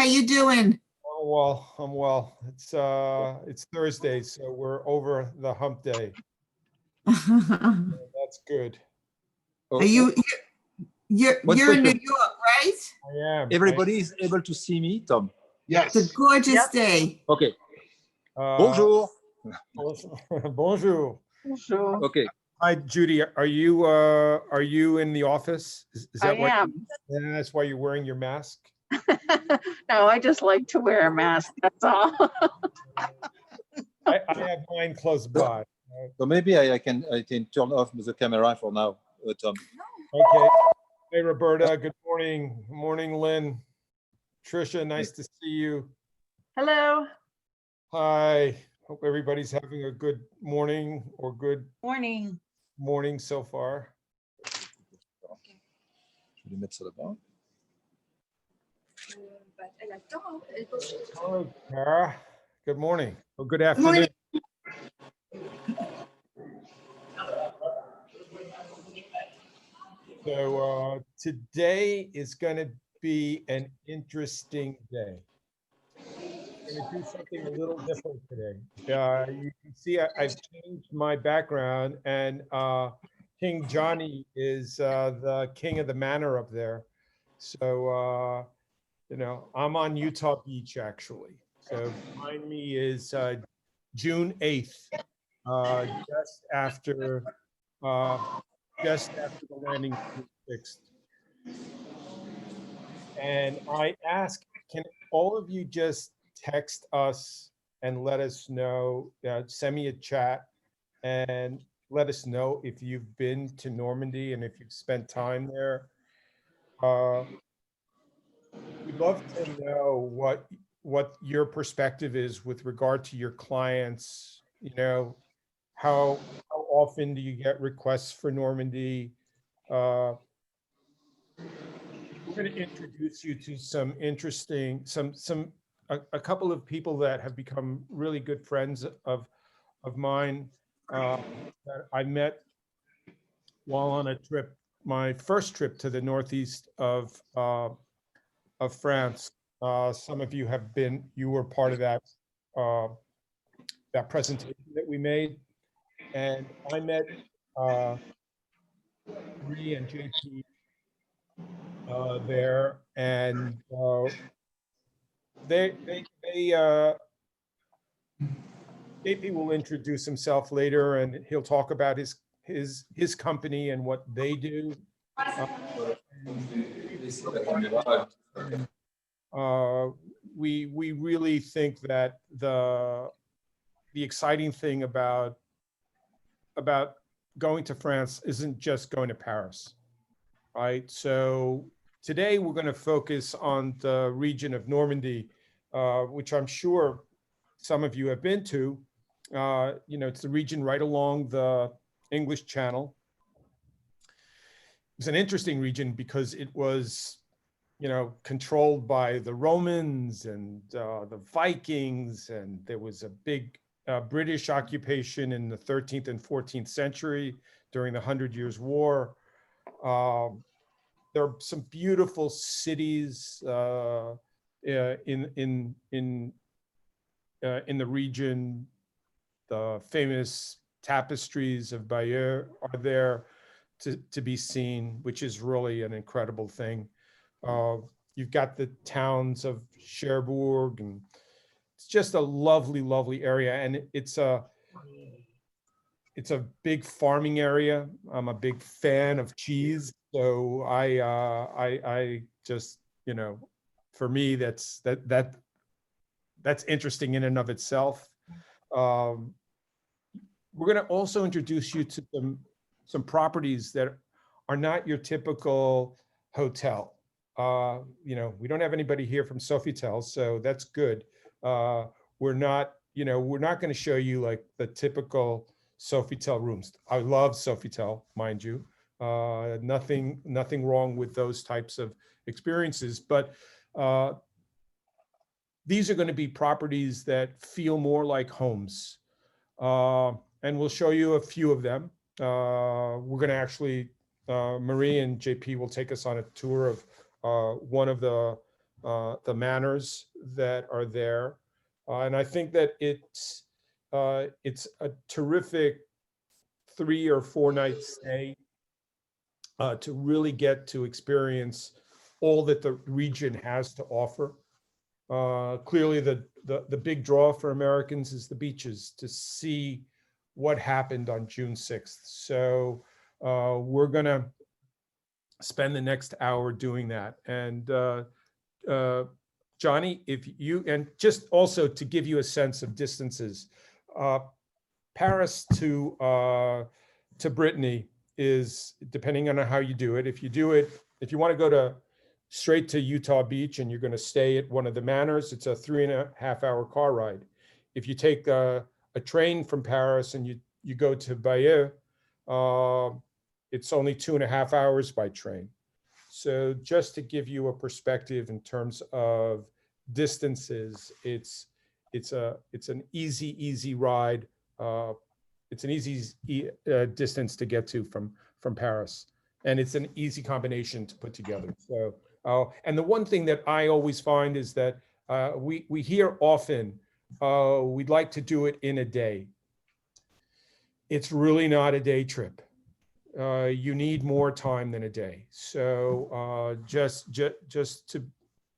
How you doing? Oh, well, I'm well. It's Thursday, so we're over the hump day. That's good. Are you you're in New York, right? I am. Everybody is able to see me, Tom? It's a gorgeous day. Okay. Bonjour. Bonjour. Bonjour. Okay. Hi, Judy. Are you in the office? Is that I am. Yeah, that's why you're wearing your mask? No, I just like to wear a mask. That's all. I have mine close by. So maybe I can turn off the camera for now, Tom. Okay. Hey, Roberta. Good morning. Morning, Lynn. Trisha, nice to see you. Hello. Hi. Hope everybody's having a good morning or good Morning. so far. Je vais mettre ça là-bas. Hello, Tara. Good morning. Or good afternoon. So today is going to be an interesting day. I'm going to do something a little different today. You can see I've changed my background, and King Johnny is the king of the manor up there. So, you know, I'm on Utah Beach, actually. So behind me is June 8th, just after the landing was fixed. And I ask, can all of you just text us and let us know, send me a chat and let us know if you've been to Normandy and if you've spent time there. We'd love to know what your perspective is with regard to your clients. You know, how often do you get requests for Normandy? We're going to introduce you to some interesting, a couple of people that have become really good friends of mine that I met while on a trip, my first trip to the northeast of France. Some of you were part of that that presentation that we made, and I met Marie and JP there, and JP will introduce himself later, and he'll talk about his company and what they do. We really think that the exciting thing about going to France isn't just going to Paris, right? So today we're going to focus on the region of Normandy, which I'm sure some of you have been to. You know, it's the region right along the English Channel. It's an interesting region because it was, you know, controlled by the Romans and the Vikings, and there was a big British occupation in the 13th and 14th century during the 100 Years' War. There are some beautiful cities in the region. The famous tapestries of Bayeux are there to be seen, which is really an incredible thing. You've got the towns of Cherbourg, and it's just a lovely, lovely area. And it's a big farming area. I'm a big fan of cheese, so I just, you know, for me that's interesting in and of itself. We're going to also introduce you to some properties that are not your typical hotel. You know, we don't have anybody here from Sofitel, so that's good. We're not going to show you like the typical Sofitel rooms. I love Sofitel, mind you. Nothing wrong with those types of experiences, but these are going to be properties that feel more like homes. And we'll show you a few of them. We're going to actually, Marie and JP will take us on a tour of one of the the manners that are there. And I think that it's a terrific 3 or 4 night stay to really get to experience all that the region has to offer. Clearly, the big draw for Americans is the beaches, to see what happened on June 6th. So we're going to spend the next hour doing that. And Johnny, if you, and just also to give you a sense of distances, Paris to Brittany is, depending on how you do it, if you want to go straight to Utah Beach and you're going to stay at one of the manors, it's a 3.5-hour car ride. If you take a train from Paris and you go to Bayeux, it's only 2.5 hours by train. So just to give you a perspective in terms of distances, it's an easy ride. It's an easy distance to get to from Paris, and it's an easy combination to put together. So, and the one thing that I always find is that we hear often, we'd like to do it in a day. It's really not a day trip. You need more time than a day. So just to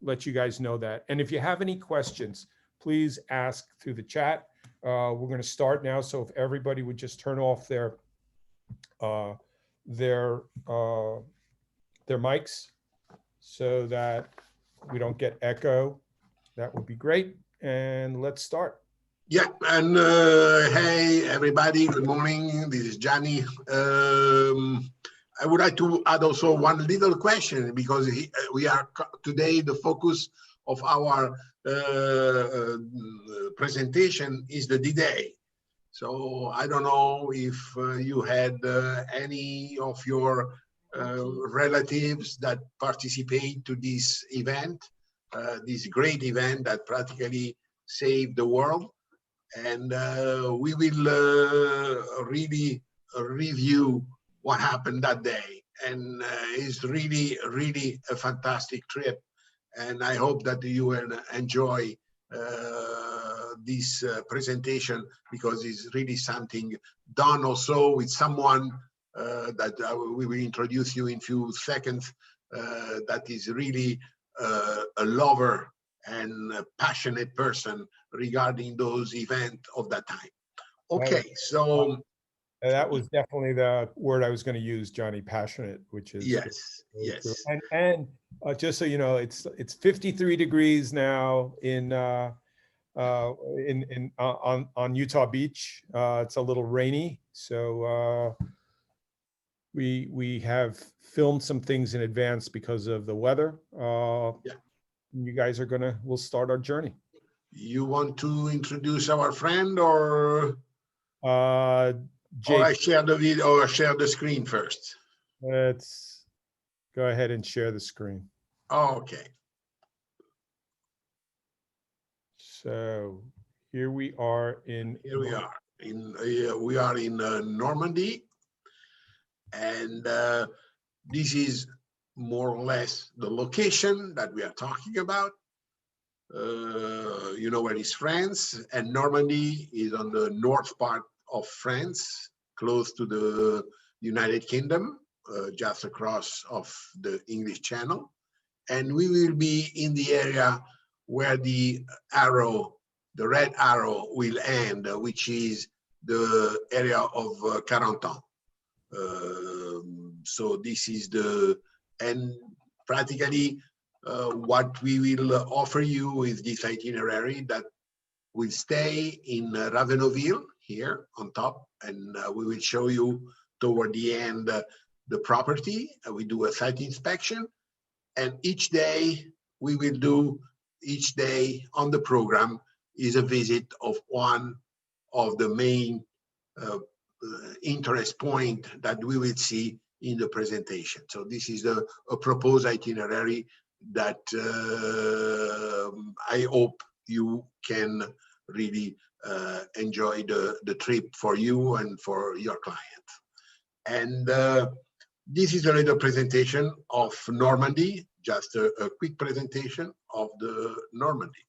let you guys know that. And if you have any questions, please ask through the chat. We're going to start now. So if everybody would just turn off their mics so that we don't get echo, that would be great. And let's start. Yeah, and hey everybody, good morning. This is Gianni. I would like to add also one little question, because we are today, the focus of our presentation is the D-Day. So I don't know if you had any of your relatives that participate to this event, this great event that practically saved the world. And we will really review what happened that day. And it's really a fantastic trip. And I hope that you will enjoy this presentation, because it's really something done also with someone that we will introduce you in a few seconds, that is really a lover and a passionate person regarding those events of that time. Okay, so that was definitely the word I was going to use, Johnny. Passionate, which is yes. And just so you know, it's 53 degrees now on Utah Beach. It's a little rainy, so we have filmed some things in advance because of the weather. Yeah. You guys we'll start our journey. You want to introduce our friend, or Jake, or I share the video, or share the screen first? Let's go ahead and share the screen. Okay. So here we are in Normandy, and this is more or less the location that we are talking about. You know where is France, and Normandy is on the north part of France, close to the United Kingdom, just across of the English Channel. And we will be in the area where the red arrow will end, which is the area of Carentan. So this is and practically what we will offer you is this itinerary that will stay in Ravenonville here on top, and we will show you toward the end the property. We do a site inspection, and each day on the program is a visit of one of the main interest point that we will see in the presentation. So this is a proposed itinerary that I hope you can really enjoy the trip for you and for your client. And this is a little presentation of Normandy. just a quick presentation of the Normandy.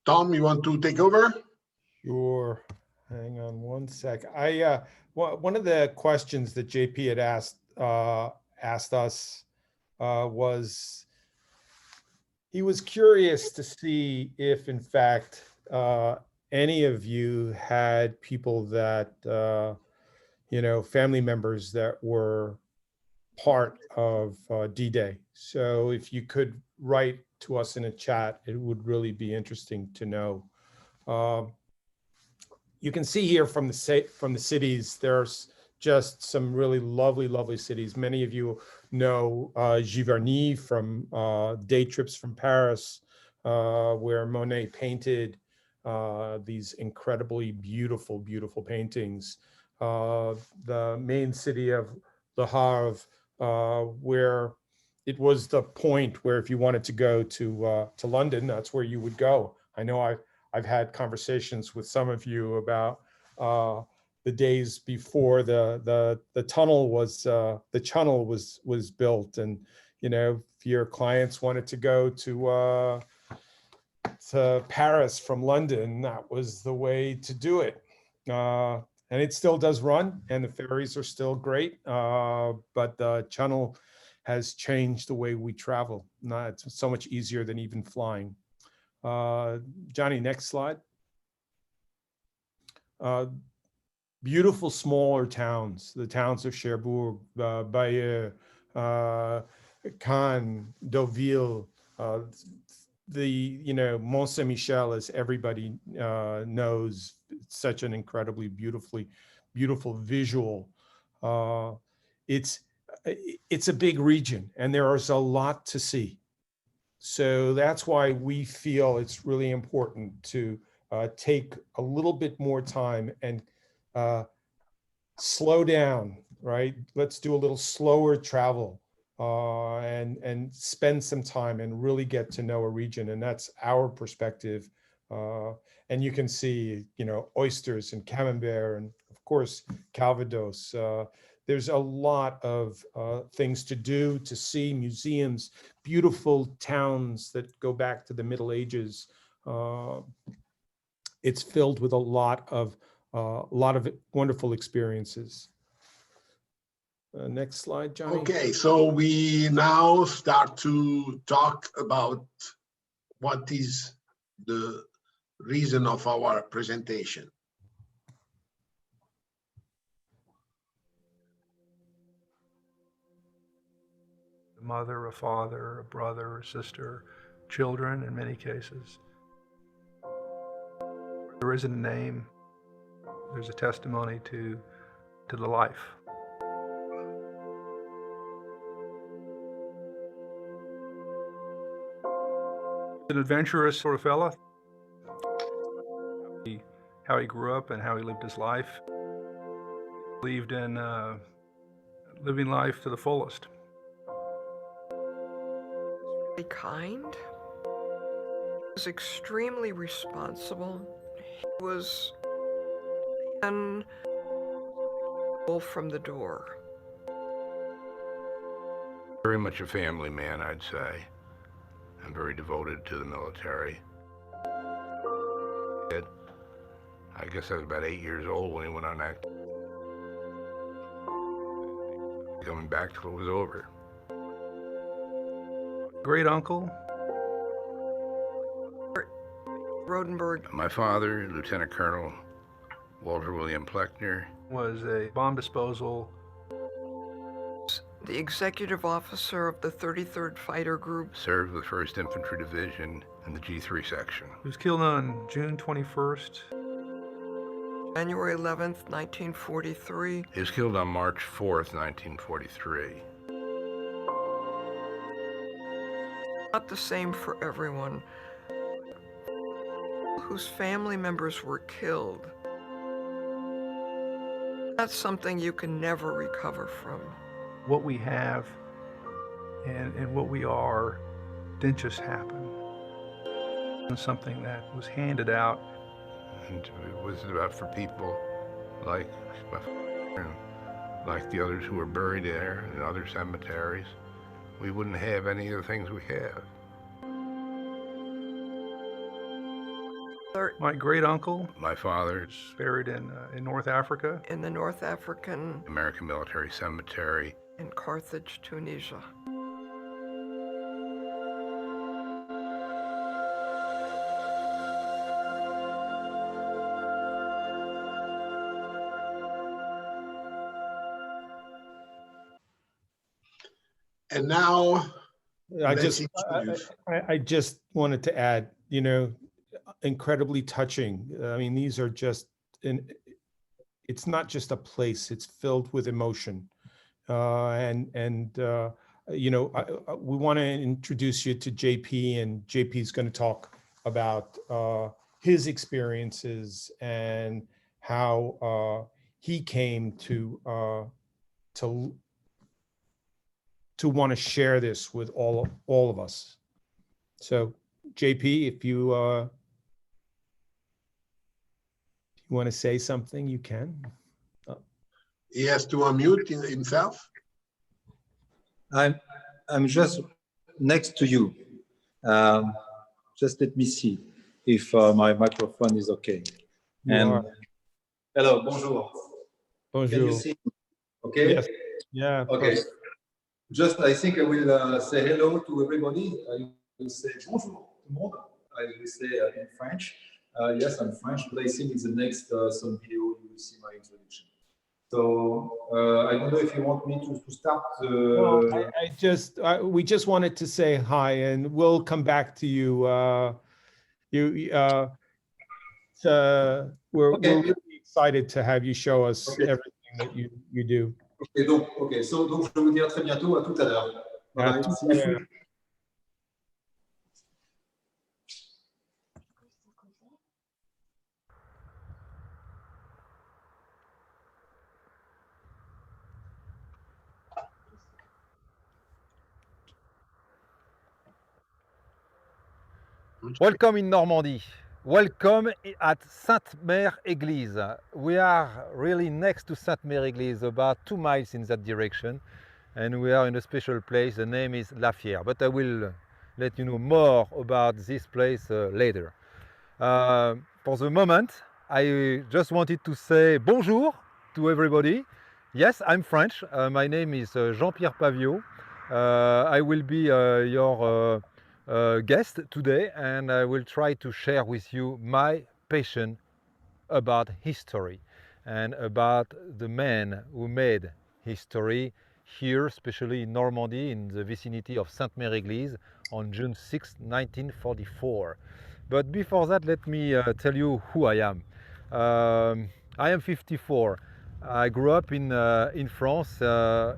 Tom, you want to take over? Sure. Hang on one sec. One of the questions that JP had asked us was he was curious to see if, in fact, any of you had people that family members that were part of D-Day. So if you could write to us in a chat, it would really be interesting to know. You can see here from the cities, there's just some really lovely cities. Many of you know Giverny from Day Trips from Paris, where Monet painted these incredibly beautiful paintings. The main city of Le Havre, where it was the point where if you wanted to go to London, that's where you would go. I know I've had conversations with some of you about the days before the tunnel was built, and if your clients wanted to go to Paris from London, that was the way to do it. And it still does run, and the ferries are still great, but the channel has changed the way we travel. It's so much easier than even flying. Johnny, next slide. Beautiful smaller towns, the towns of Cherbourg, Bayeux, Cannes, Deauville, Mont Saint-Michel, as everybody knows, it's such an incredibly beautifully beautiful visual. It's a big region and there is a lot to see. So that's why we feel it's really important to take a little bit more time and slow down, right? Let's do a little slower travel and spend some time and really get to know a region. And that's our perspective. And you can see, you know, oysters and camembert and of course, Calvados. There's a lot of things to do, to see, museums, beautiful towns that go back to the Middle Ages. It's filled with a lot of wonderful experiences. Next slide, Johnny. Okay, so we now start to talk about what is the reason of our presentation. A mother, a father, a brother, a sister, children in many cases. There isn't a name. There's a testimony to the life. An adventurous sort of fella. How he grew up and how he lived his life. Believed in living life to the fullest. Very kind. He was extremely responsible. He was an wolf from the door. Very much a family man, I'd say. I'm very devoted to the military. I guess I was about 8 years old when he went on active. Coming back till it was over. Great uncle. Rodenberg. My father, Lieutenant Colonel Walter William Pleckner, Was a bomb disposal. The executive officer of the 33rd Fighter Group. served with 1st Infantry Division in the G3 section. He was killed on June 21st. January 11th, 1943. He was killed on March 4th, 1943. Not the same for everyone. Whose family members were killed. That's something you can never recover from. What we have and what we are didn't just happen. It was something that was handed out. And it was about for people like my father and like the others who were buried there in other cemeteries. We wouldn't have any of the things we have. My great uncle, My father's buried in North Africa. In the North African American Military Cemetery. in Carthage, Tunisia. And now, I let's just, introduce. I just wanted to add, you know, incredibly touching. I mean, these are just, it's not just a place, it's filled with emotion. You know, we want to introduce you to JP, and JP is going to talk about his experiences and how he came to want to share this with all of us. So, JP, if you want to say something, you can. He has to unmute himself. I'm just next to you. Just let me see if my microphone is okay. And hello, bonjour. Bonjour. Can you see? Okay. Yes. Yeah. Okay. Just, I think I will say hello to everybody. I will say bonjour tout le monde. I will say in French. Yes, I'm French, but I think in the next some video you will see my introduction. So I don't know if you want me to start. Well, we just wanted to say hi, and we'll come back to you. We're really excited to have you show us Okay. everything that you do. Ok, donc, donc je vous dis à très bientôt, à tout à l'heure. Bye À bye. tout See à you l'heure. soon. Welcome in Normandy. Welcome at Sainte-Mère Église. We are really next to Sainte-Mère Église, about 2 miles in that direction, and we are in a special place. The name is La Fière, but I will let you know more about this place later. For the moment, I just wanted to say bonjour to everybody. Yes, I'm French. My name is Jean-Pierre Paviot. I will be your guest today, and I will try to share with you my passion about history and about the men who made history here, especially in Normandy, in the vicinity of Sainte-Mère-Église on June 6, 1944. But before that, let me tell you who I am. I am 54. I grew up in France,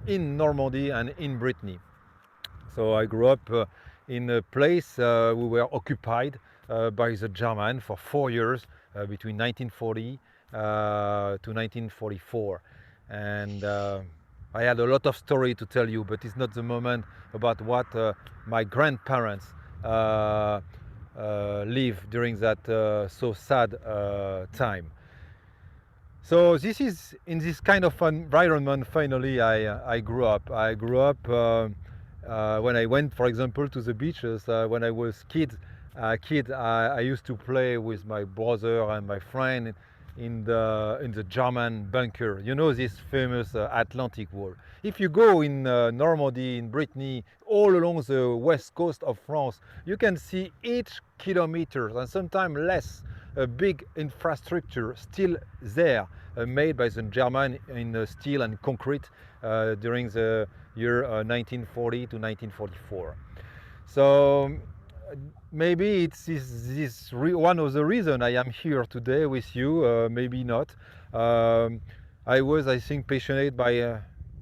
in Normandy and in Brittany. So I grew up in a place we were occupied by the German for 4 years between 1940 to 1944. And I had a lot of story to tell you, but it's not the moment about what my grandparents lived during that so sad time. So this is in this kind of environment. Finally, I grew up. I grew up when I went, for example, to the beaches. When I was kid, I used to play with my brother and my friend in the German bunker. You know this famous Atlantic Wall. If you go in Normandy, in Brittany, all along the west coast of France, you can see each kilometer and sometimes less a big infrastructure still there, made by the German in steel and concrete during the year 1940 to 1944. So maybe it's one of the reasons I am here today with you, maybe not. I was, I think, passionate by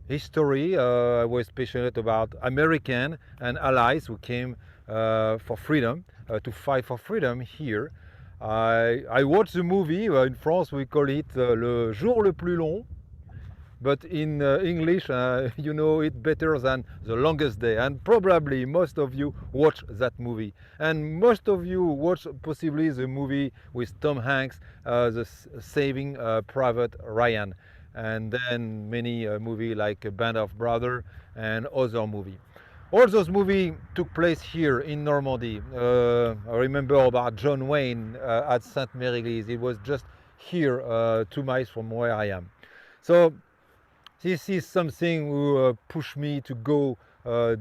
history. I was passionate about American and allies who came for freedom, to fight for freedom here. I watched the movie, in France we call it Le Jour le plus long, but in English you know it better than The Longest Day, and probably most of you watch that movie, and most of you watch possibly the movie with Tom Hanks, the Saving Private Ryan, and then many movie like Band of Brothers and other movie. All those movies took place here in Normandy. I remember about John Wayne at Sainte-Mère-Église. It was just here, 2 miles from where I am. So this is something who pushed me to go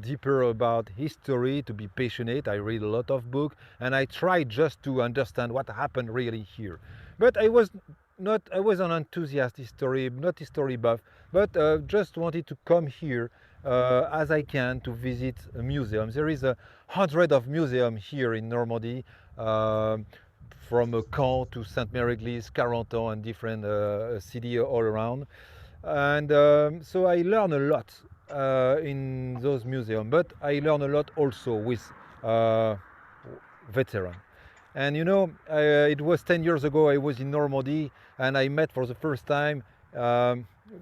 deeper about history, to be passionate. I read a lot of books, and I try just to understand what happened really here. But I was an enthusiast history, not history buff, but just wanted to come here as I can to visit a museum. There is 100 of museums here in Normandy, from Caen to Sainte-Mère-Église, Carentan, and different cities all around. And so I learn a lot in those museums, but I learn a lot also with veterans. And you know, it was 10 years ago I was in Normandy, and I met for the first time,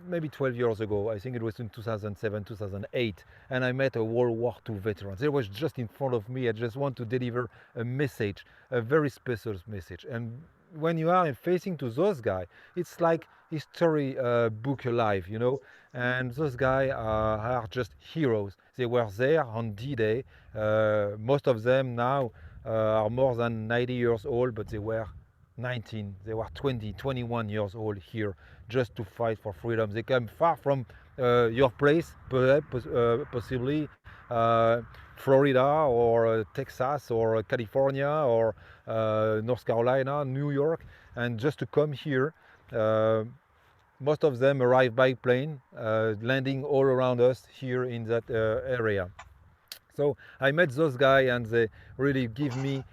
maybe 12 years ago, I think it was in 2007, 2008, and I met a World War II veteran. They was just in front of me. I just want to deliver a message, a very special message. And when you are facing to those guys, it's like history book alive, you know. And those guys are just heroes. They were there on D-Day. Most of them now are more than 90 years old, but they were 19, they were 20, 21 years old here just to fight for freedom. They came far from your place, perhaps, possibly Florida or Texas or California or North Carolina, New York, and just to come here. Most of them arrived by plane, landing all around us here in that area. So I met those guys, and they really give me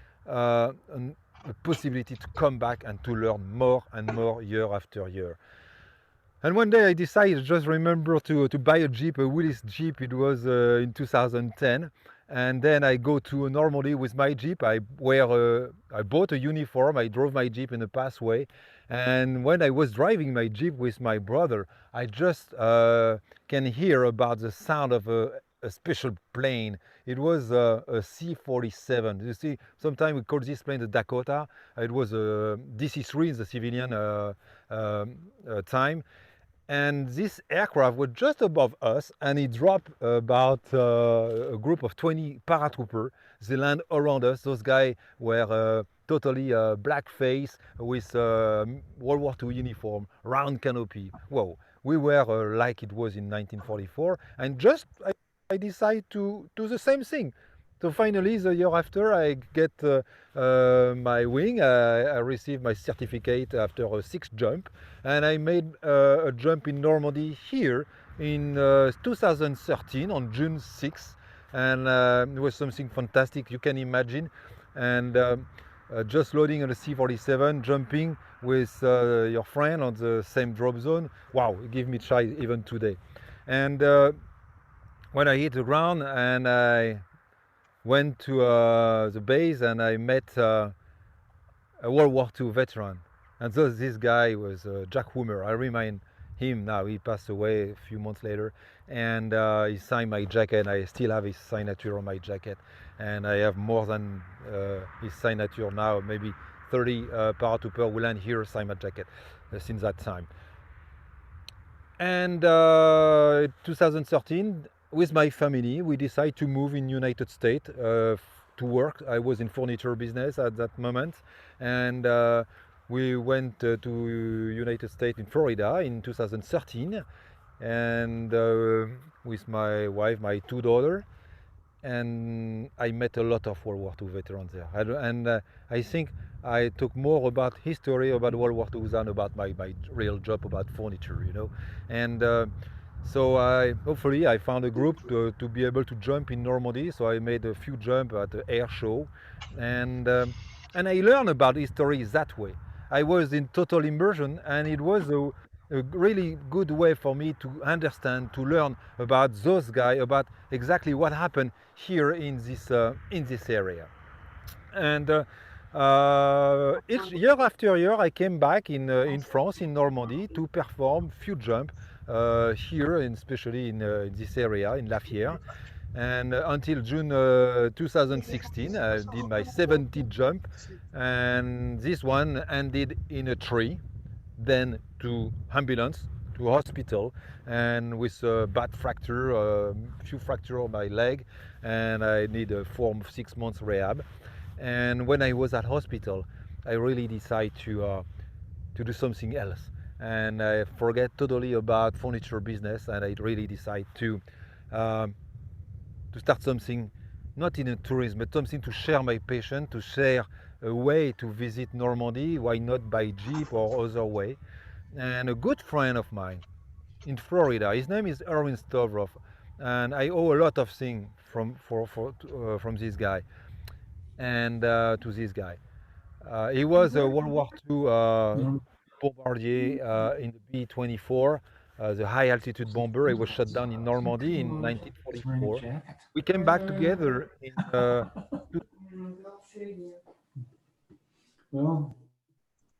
a possibility to come back and to learn more and more year after year. And one day I decided, just remember to buy a Jeep, a Willys Jeep. It was in 2010. And then I go to Normandy with my Jeep. I bought a uniform. I drove my Jeep in a pathway. And when I was driving my Jeep with my brother, I just can hear about the sound of a special plane. It was a C-47. You see, sometimes we call this plane the Dakota. It was a DC-3 in the civilian time. And this aircraft was just above us, and it dropped about a group of 20 paratroopers. They land around us. Those guys were totally black face with World War II uniform, round canopy. Whoa, we were like it was in 1944, and just I decided to do the same thing. So finally, the year after, I get my wing. I received my certificate after a 6th jump, and I made a jump in Normandy here in 2013 on June 6th, and it was something fantastic you can imagine. And just loading on a C-47, jumping with your friend on the same drop zone. Wow, it gave me chills even today. And when I hit the ground and I went to the base, and I met a World War II veteran. And so this guy was Jack Woomer. I remind him now. He passed away a few months later. And he signed my jacket. I still have his signature on my jacket. And I have more than his signature now. Maybe 30 paratroopers will land here, sign my jacket since that time. And 2013, with my family, we decided to move in United States to work. I was in furniture business at that moment, and we went to United States in Florida in 2013, and with my wife, my 2 daughters, and I met a lot of World War II veterans there. And I think I took more about history about World War II than about my real job about furniture, you know. And so hopefully I found a group to be able to jump in Normandy. So I made a few jumps at the air show, and I learned about history that way. I was in total immersion, and it was a really good way for me to understand, to learn about those guys, about exactly what happened here in this area. And each year after year, I came back in France, in Normandy, to perform few jumps here, and especially in this area, in La Fière. And until June 2016, I did my 70th jump, and this one ended in a tree, then to ambulance, to hospital, and with a bad fracture, a few fracture on my leg, and I need a 6 months rehab. And when I was at hospital, I really decided to do something else, and I forget totally about furniture business, and I really decided to start something, not in a tourism, but something to share my passion, to share a way to visit Normandy, why not by jeep or other way. And a good friend of mine in Florida, his name is Erwin Stovrov, and I owe a lot of things from this guy, and to this guy. He was a World War II bombardier in the B-24, the high altitude bomber. He was shot down in Normandy in 1944. We came back together in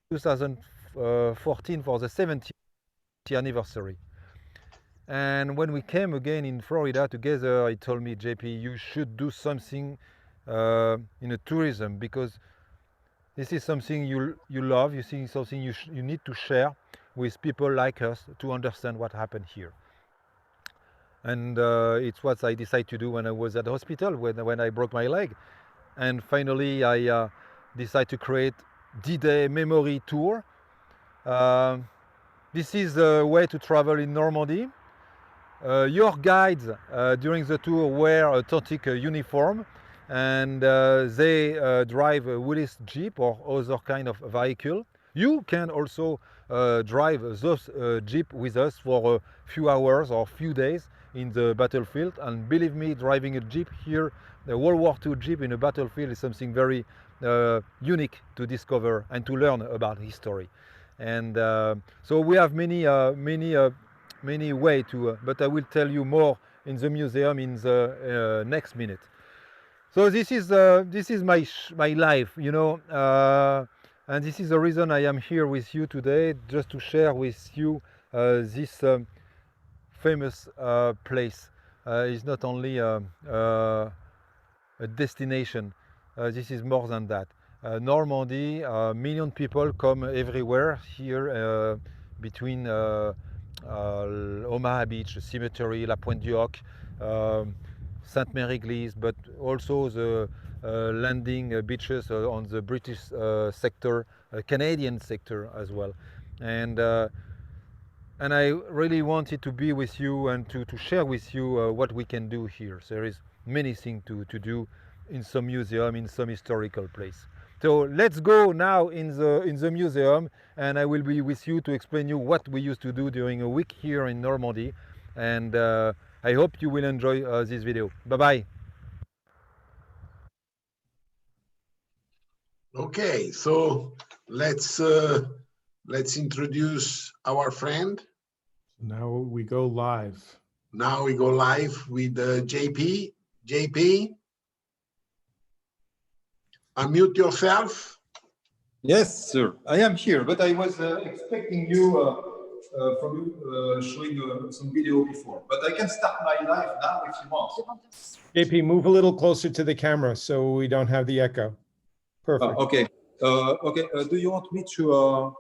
2014 for the 70th anniversary. And when we came again in Florida together, he told me, JP, you should do something in a tourism, because this is something you love, you think something you need to share with people like us to understand what happened here. And it's what I decided to do when I was at the hospital, when I broke my leg. And finally I decided to create D-Day Memory Tour. This is a way to travel in Normandy. Your guides during the tour wear authentic uniform, and they drive a Willys Jeep or other kind of vehicle. You can also drive those Jeep with us for a few hours or few days in the battlefield. And believe me, driving a Jeep here, the World War II Jeep in a battlefield, is something very unique to discover and to learn about history. And so we have many way to, but I will tell you more in the museum in the next minute. So this is my life, you know, and this is the reason I am here with you today, just to share with you this famous place. Is not only a destination. This is more than that. Normandy, million people come everywhere here between Omaha Beach, Cemetery, La Pointe du Hoc, Sainte Mary Église, but also the landing beaches on the British sector, Canadian sector as well. And I really wanted to be with you and to share with you what we can do here. So there is many things to do in some museum, in some historical place. So let's go now in the museum, and I will be with you to explain you what we used to do during a week here in Normandy. And I hope you will enjoy this video. Bye-bye. Okay, so let's introduce our friend. Now we go live. Now we go live with JP. JP, unmute yourself. Yes, sir. I am here, but I was expecting you from you showing some video before. But I can start my live now if you want. JP, move a little closer to the camera so we don't have the echo. Perfect. Okay. Okay. Do you want me to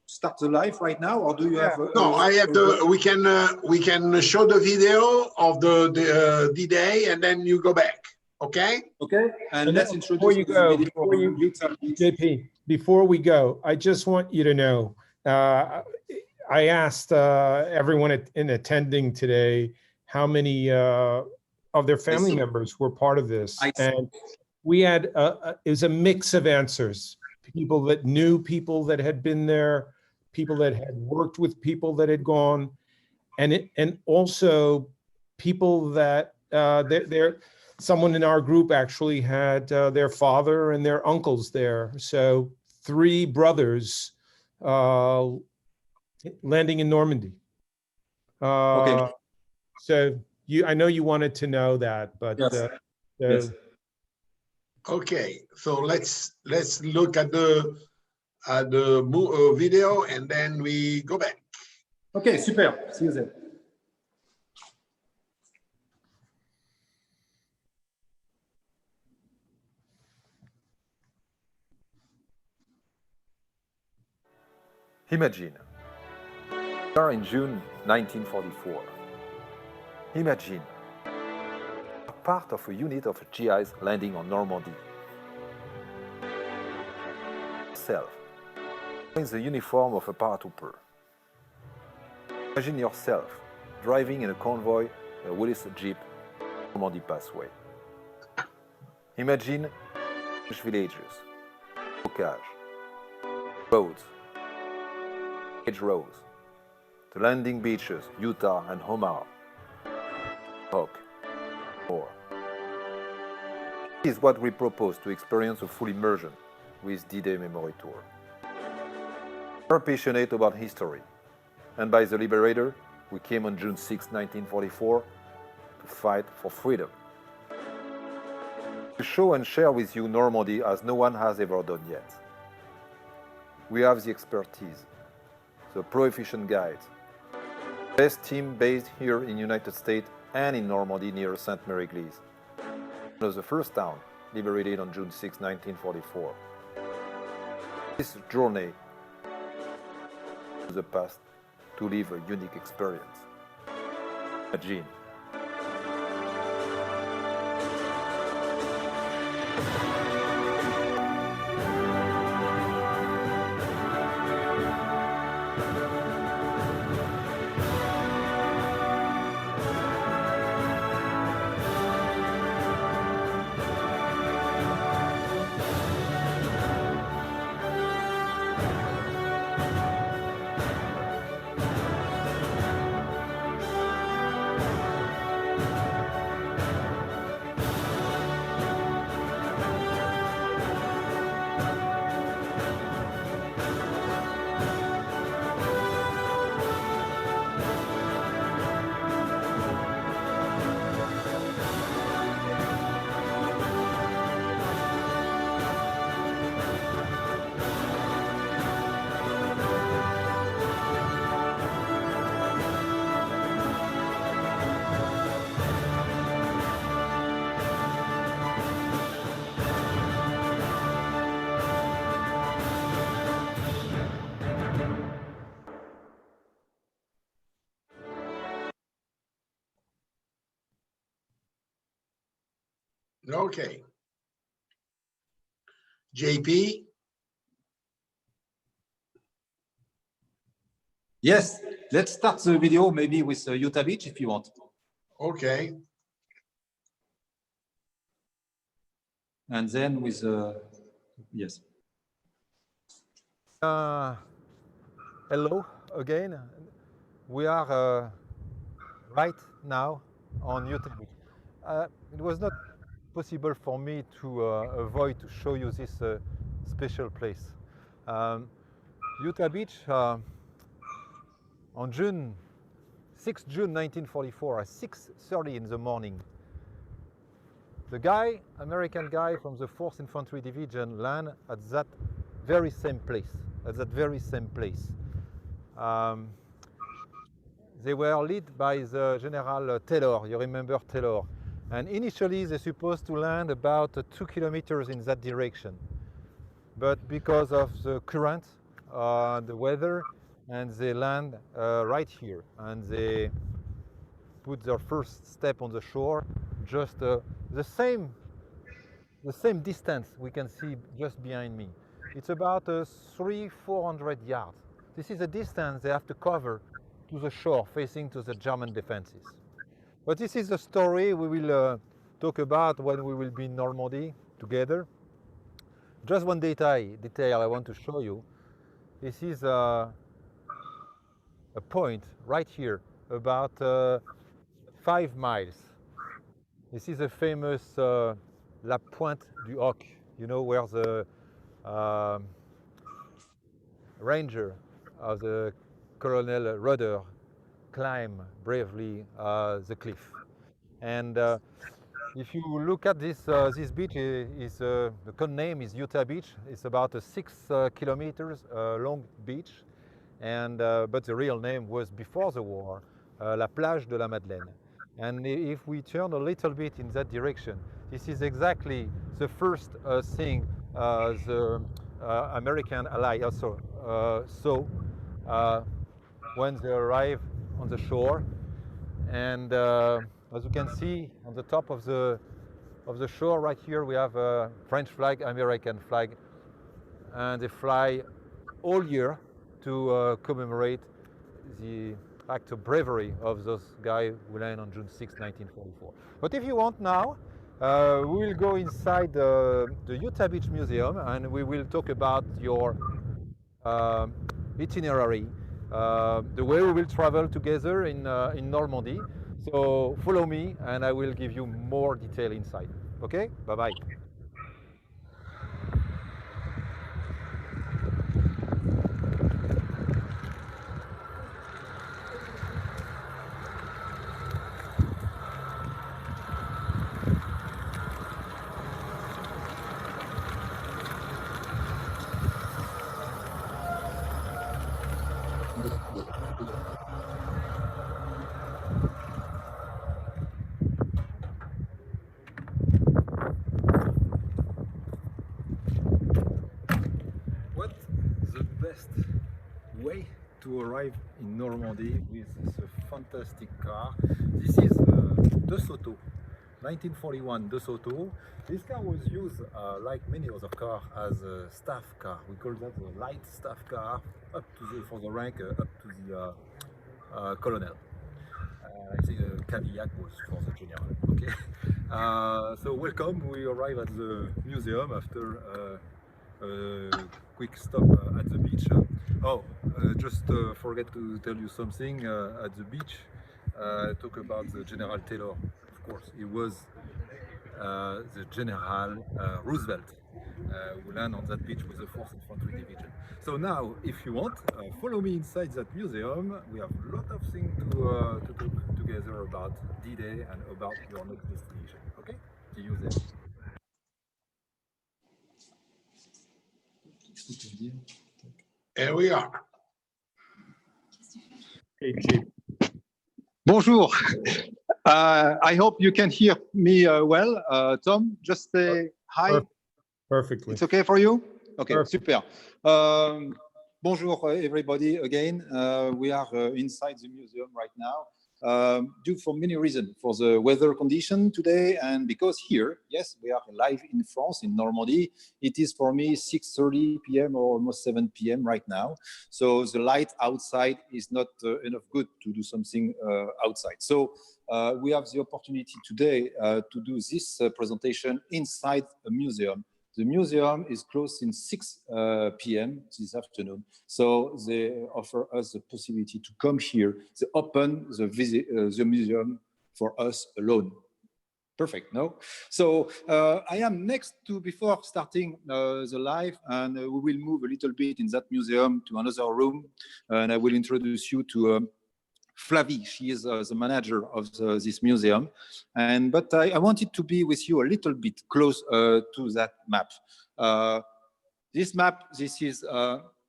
start the live right now, or do you have? No, I have the. We can show the video of the D-Day, and then you go back. Okay. Okay. And let's introduce. Before you go, JP, before we go, I just want you to know. I asked everyone in attending today how many of their family members were part of this, and we had it was a mix of answers. People that knew people that had been there, people that had worked with people that had gone, and also people that someone in our group actually had their father and their uncles there. So 3 brothers landing in Normandy. Okay. So I know you wanted to know that, but yes. Yes. Okay, so let's look at the video and then we go back. Okay, super. See you then. Imagine. We are in June 1944. Imagine. Part of a unit of GIs landing on Normandy. Yourself in the uniform of a paratrooper. Imagine yourself driving in a convoy, a Willis Jeep, Normandy Passway. Imagine villages, bocage, roads, edge roads, the landing beaches, Utah and Omaha, Hawk. This is what we propose to experience a full immersion with D-Day Memory Tour. We are passionate about history, and by the Liberator, we came on June 6, 1944, to fight for freedom. To show and share with you Normandy as no one has ever done yet. We have the expertise, the pro-efficient guides, best team based here in United States and in Normandy near Sainte Mary Église. It was the first town liberated on June 6, 1944. This journey to the past to live a unique experience. Imagine. Okay. JP? Yes, let's start the video maybe with Utah Beach if you want. Okay. And then with, yes. Hello again. We are right now on Utah Beach. It was not possible for me to avoid to show you this special place. Utah Beach on June 6th June 1944 at 6:30 in the morning. The guy, American guy from the 4th Infantry Division, landed at that very same place. They were led by the General Taylor. You remember Taylor? And initially, they're supposed to land about 2 kilometers in that direction. But because of the current, the weather, and they land right here. And they put their first step on the shore, just the same distance we can see just behind me. It's about 300-400 yards. This is the distance they have to cover to the shore, facing to the German defenses. But this is the story we will talk about when we will be in Normandy together. Just one detail I want to show you. This is a point right here, about 5 miles. This is a famous La Pointe du Hoc, you know, where the ranger of the Colonel Rudder climb bravely the cliff. And if you look at this beach, the code name is Utah Beach. It's about a 6 kilometers long beach, and but the real name was before the war La Plage de la Madeleine. And if we turn a little bit in that direction, this is exactly the first thing the American ally also saw when they arrived on the shore. And as you can see on the top of the shore right here, we have a French flag, American flag, and they fly all year to commemorate the act of bravery of those guys who landed on June 6, 1944. But if you want now, we will go inside the Utah Beach Museum and we will talk about your itinerary, the way we will travel together in Normandy. So follow me and I will give you more detail inside. Okay? Bye-bye. What the best way to arrive in Normandy with this fantastic car? This is De Soto, 1941 De Soto. This car was used, like many other cars, as a staff car. We call that the light staff car, up to for the rank, up to the colonel. I think the Cadillac was for the general. Okay. So welcome. We arrive at the museum after a quick stop at the beach. Just forget to tell you something. At the beach, talk about the General Taylor. Of course, he was the General Roosevelt who landed on that beach with the 4th Infantry Division. So now, if you want, follow me inside that museum. We have a lot of things to talk together about D-Day and about your next destination. Okay? See you there. Here we are. Hey, Chief. Bonjour. I hope you can hear me well. Tom, just say hi. Perfectly. It's okay for you? Okay, Perfect. super. Bonjour, everybody, again. We are inside the museum right now. due for many reasons, for the weather condition today, and because here, yes, we are live in France, in Normandy. It is for me 6:30 p.m. or almost 7 p.m. right now. So the light outside is not enough good to do something outside. So we have the opportunity today to do this presentation inside a museum. The museum is closed in 6 p.m. this afternoon. So they offer us the possibility to come here. They open the museum for us alone. Perfect, no? So I am next to, before starting the live, and we will move a little bit in that museum to another room, and I will introduce you to Flavie. She is the manager of this museum, but I wanted to be with you a little bit close to that map. This map, this is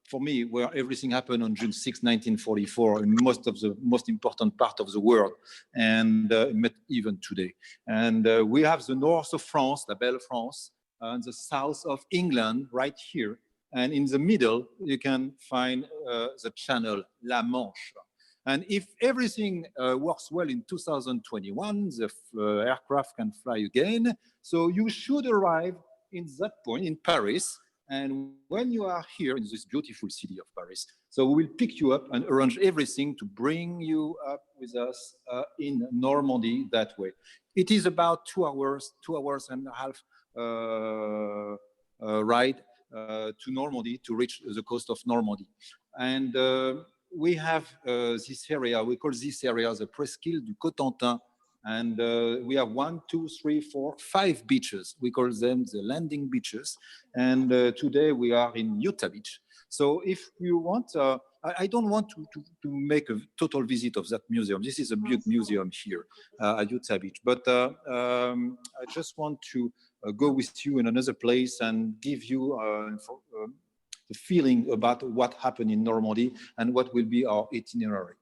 for me where everything happened on June 6, 1944, in most of the most important part of the world, and even today. And we have the north of France, la belle France, and the south of England right here. And in the middle, you can find the channel La Manche. And if everything works well in 2021, the aircraft can fly again. So you should arrive in that point in Paris. And when you are here in this beautiful city of Paris, so we will pick you up and arrange everything to bring you up with us in Normandy that way. It is about 2 hours and a half ride to Normandy to reach the coast of Normandy. And we have this area, we call this area the Presqu'île du Cotentin. And we have 1, 2, 3, 4, 5 beaches. We call them the landing beaches. And today we are in Utah Beach. So if you want, I don't want to make a total visit of that museum. This is a big museum here at Utah Beach. But I just want to go with you in another place and give you the feeling about what happened in Normandy and what will be our itinerary.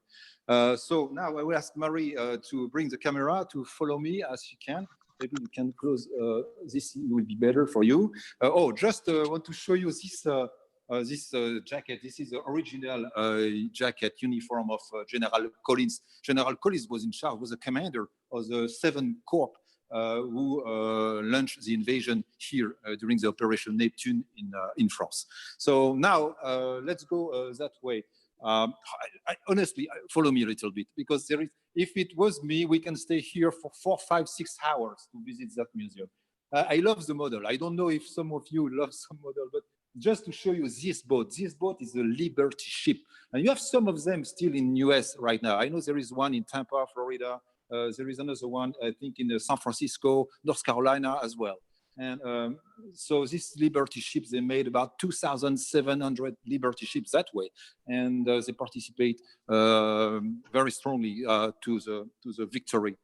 So now I will ask Marie to bring the camera to follow me as you can. Maybe you can close this, it will be better for you. Just want to show you this jacket. This is the original jacket uniform of General Collins. General Collins was in charge, was the commander of the 7th Corps who launched the invasion here during the Operation Neptune in France. So now let's go that way. Honestly, follow me a little bit, because there is, if it was me, we can stay here for 4, 5, 6 hours to visit that museum. I love the model. I don't know if some of you love some model, but just to show you this boat is a Liberty ship. And you have some of them still in US right now. I know there is one in Tampa, Florida. There is another one, I think, in San Francisco, North Carolina as well. And so this Liberty ships, they made about 2,700 Liberty ships that way, and they participate very strongly to the victory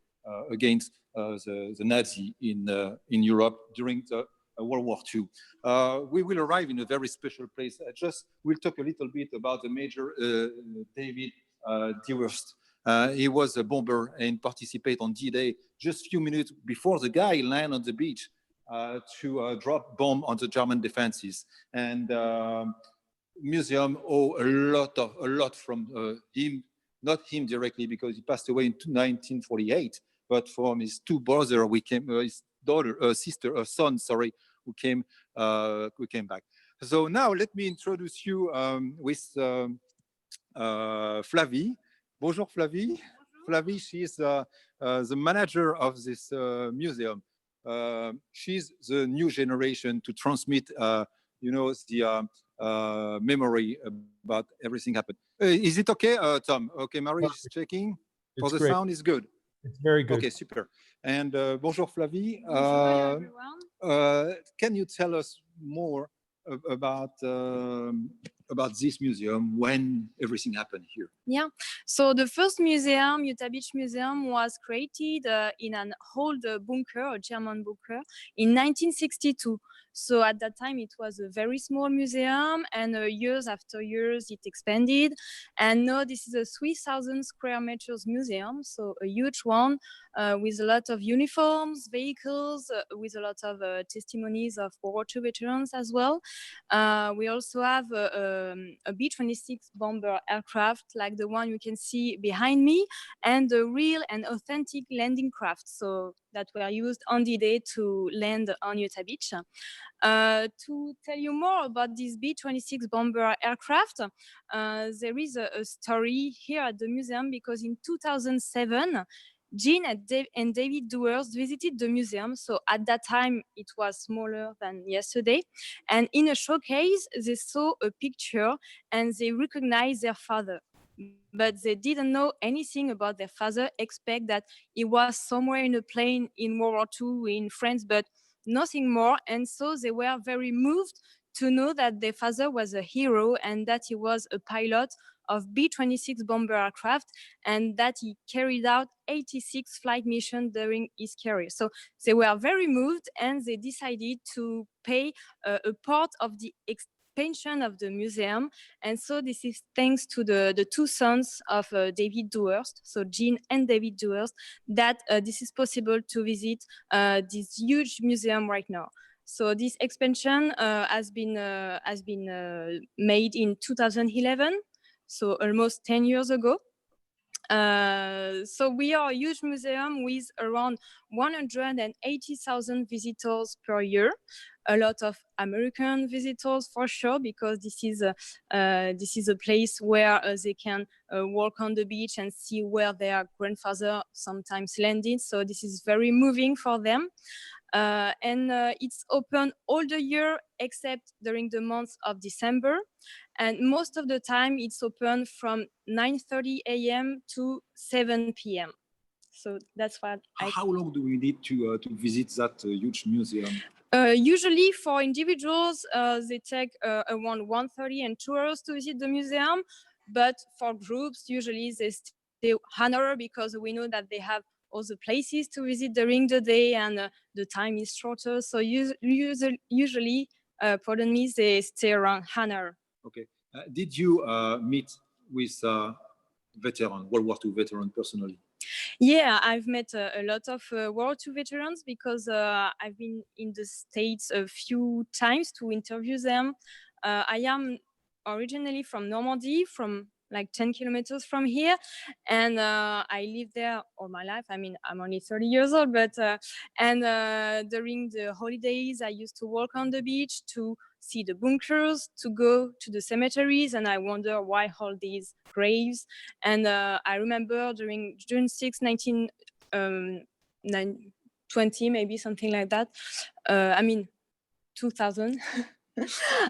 against the Nazi in Europe during the World War II. We will arrive in a very special place. We'll talk a little bit about the Major David Dewhurst. He was a bomber and participated on D-Day just a few minutes before the guy landed on the beach. To drop bomb on the German defenses, and museum owe a lot from him, not him directly because he passed away in 1948, but from his 2 brothers, his son, who came back. So now let me introduce you with Flavie. Bonjour Flavie. Flavie, she is the manager of this museum. She's the new generation to transmit, the memory about everything happened. Is it okay, Tom? Okay, Marie is checking. For the sound is good. It's very good. Okay, super. And bonjour Flavie. Bonjour everyone. Can you tell us more about this museum, when everything happened here? Yeah, so the first museum, Utah Beach Museum, was created in an old bunker, a German bunker, in 1962. So at that time, it was a very small museum, and years after years, it expanded. And now this is a 3,000 square meters museum, so a huge one with a lot of uniforms, vehicles, with a lot of testimonies of World War II veterans as well. We also have a B-26 bomber aircraft like the one you can see behind me, and the real and authentic landing craft, so that were used on D-Day to land on Utah Beach. To tell you more about this B-26 bomber aircraft, there is a story here at the museum, because in 2007, Jean and David Dewars visited the museum. So at that time, it was smaller than yesterday. And in a showcase, they saw a picture and they recognized their father. But they didn't know anything about their father, except that he was somewhere in a plane in World War II in France, but nothing more. And so they were very moved to know that their father was a hero and that he was a pilot of B-26 bomber aircraft, and that he carried out 86 flight missions during his career. So they were very moved, and they decided to pay a part of the expansion of the museum. And so this is thanks to the two sons of David Dewars, so Jean and David Dewars, that this is possible to visit this huge museum right now. So this expansion has been made in 2011, so almost 10 years ago. So we are a huge museum with around 180,000 visitors per year. A lot of American visitors for sure, because this is a place where they can walk on the beach and see where their grandfather sometimes landed. So this is very moving for them. And it's open all the year except during the month of December. And most of the time it's open from 9:30 a.m. to 7 p.m. So that's what How long do we need to visit that huge museum? Usually for individuals, they take around 1:30 and 2 hours to visit the museum. But for groups, usually they stay 1 hour, because we know that they have also places to visit during the day, and the time is shorter. So usually, pardon me, they stay around 1 hour. Okay. Did you meet with World War II veteran personally? Yeah, I've met a lot of World War II veterans, because I've been in the States a few times to interview them. I am originally from Normandy, from like 10 kilometers from here, and I lived there all my life. I mean, I'm only 30 years old, but during the holidays, I used to walk on the beach to see the bunkers, to go to the cemeteries, and I wonder why all these graves. And I remember during June 6, 1920, maybe something like that. 2000.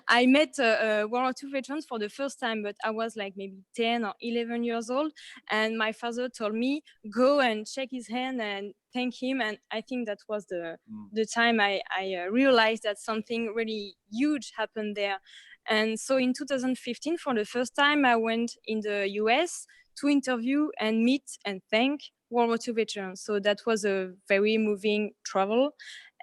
I met World War II veterans for the first time, but I was like maybe 10 or 11 years old. And my father told me, go and shake his hand and thank him. And I think that was the time I realized that something really huge happened there. And so in 2015, for the first time, I went in the US to interview and meet and thank World War II veterans. So that was a very moving travel.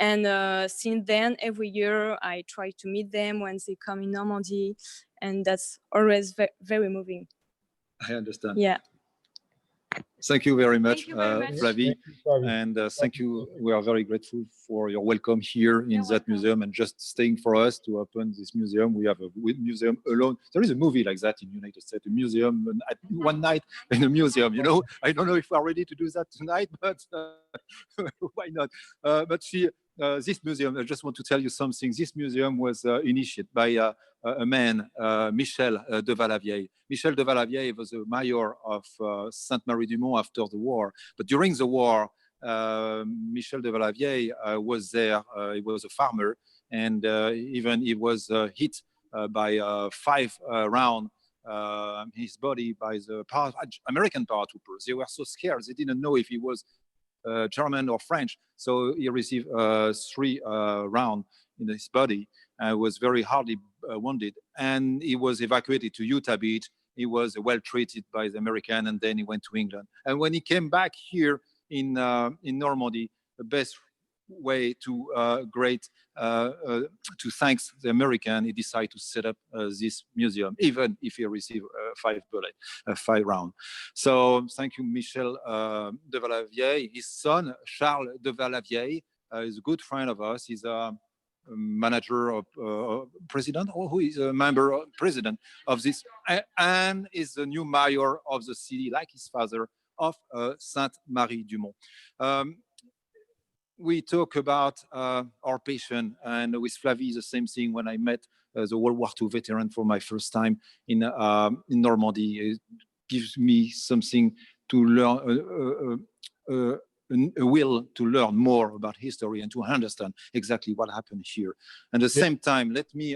And since then, every year I try to meet them when they come in Normandy, and that's always very moving. I understand. Yeah. Thank you very much, Flavie. Flavie. And thank you. We are very grateful for your welcome here in that museum and just staying for us to open this museum. We have a museum alone. There is a movie like that in the United States, a museum at one night in a museum, you know. I don't know if we are ready to do that tonight, but why not? This museum, I just want to tell you something. This museum was initiated by a man, Michel de Valavieille. Michel de Valavieille was a mayor of Sainte-Marie-du-Mont after the war. But during the war, Michel de Valavieille was there. He was a farmer, and even he was hit by 5 rounds his body by the American paratroopers. They were so scared. They didn't know if he was German or French. So he received 3 rounds in his body and was very hardly wounded. And he was evacuated to Utah Beach. He was well treated by the American, and then he went to England. And when he came back here in Normandy, the best way to to thank the American, he decided to set up this museum, even if he received 5 rounds. So thank you, Michel de Valavieille. His son, Charles de Valavieille, is a good friend of us. He's a manager of president, or who is a member of president of this, and is the new mayor of the city, like his father, of Sainte-Marie-du-Mont. We talk about our patient, and with Flavie, the same thing. When I met the World War II veteran for my first time in Normandy, it gives me something to learn, a will to learn more about history and to understand exactly what happened here. And at the same time, let me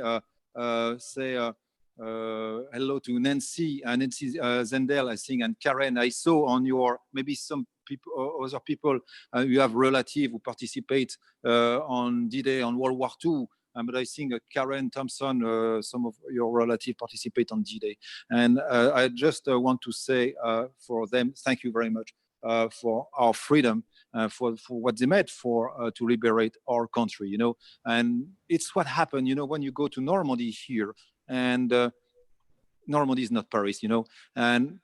say hello to Nancy Zendel, I think, and Karen. I saw on your, maybe some people, other people, you have relatives who participate on D-Day, on World War II. But I think Karen Thompson, some of your relatives participate on D-Day. And I just want to say for them, thank you very much for our freedom, for what they made for to liberate our country, you know. And it's what happened, you know, when you go to Normandy here, and Normandy is not Paris, you know, and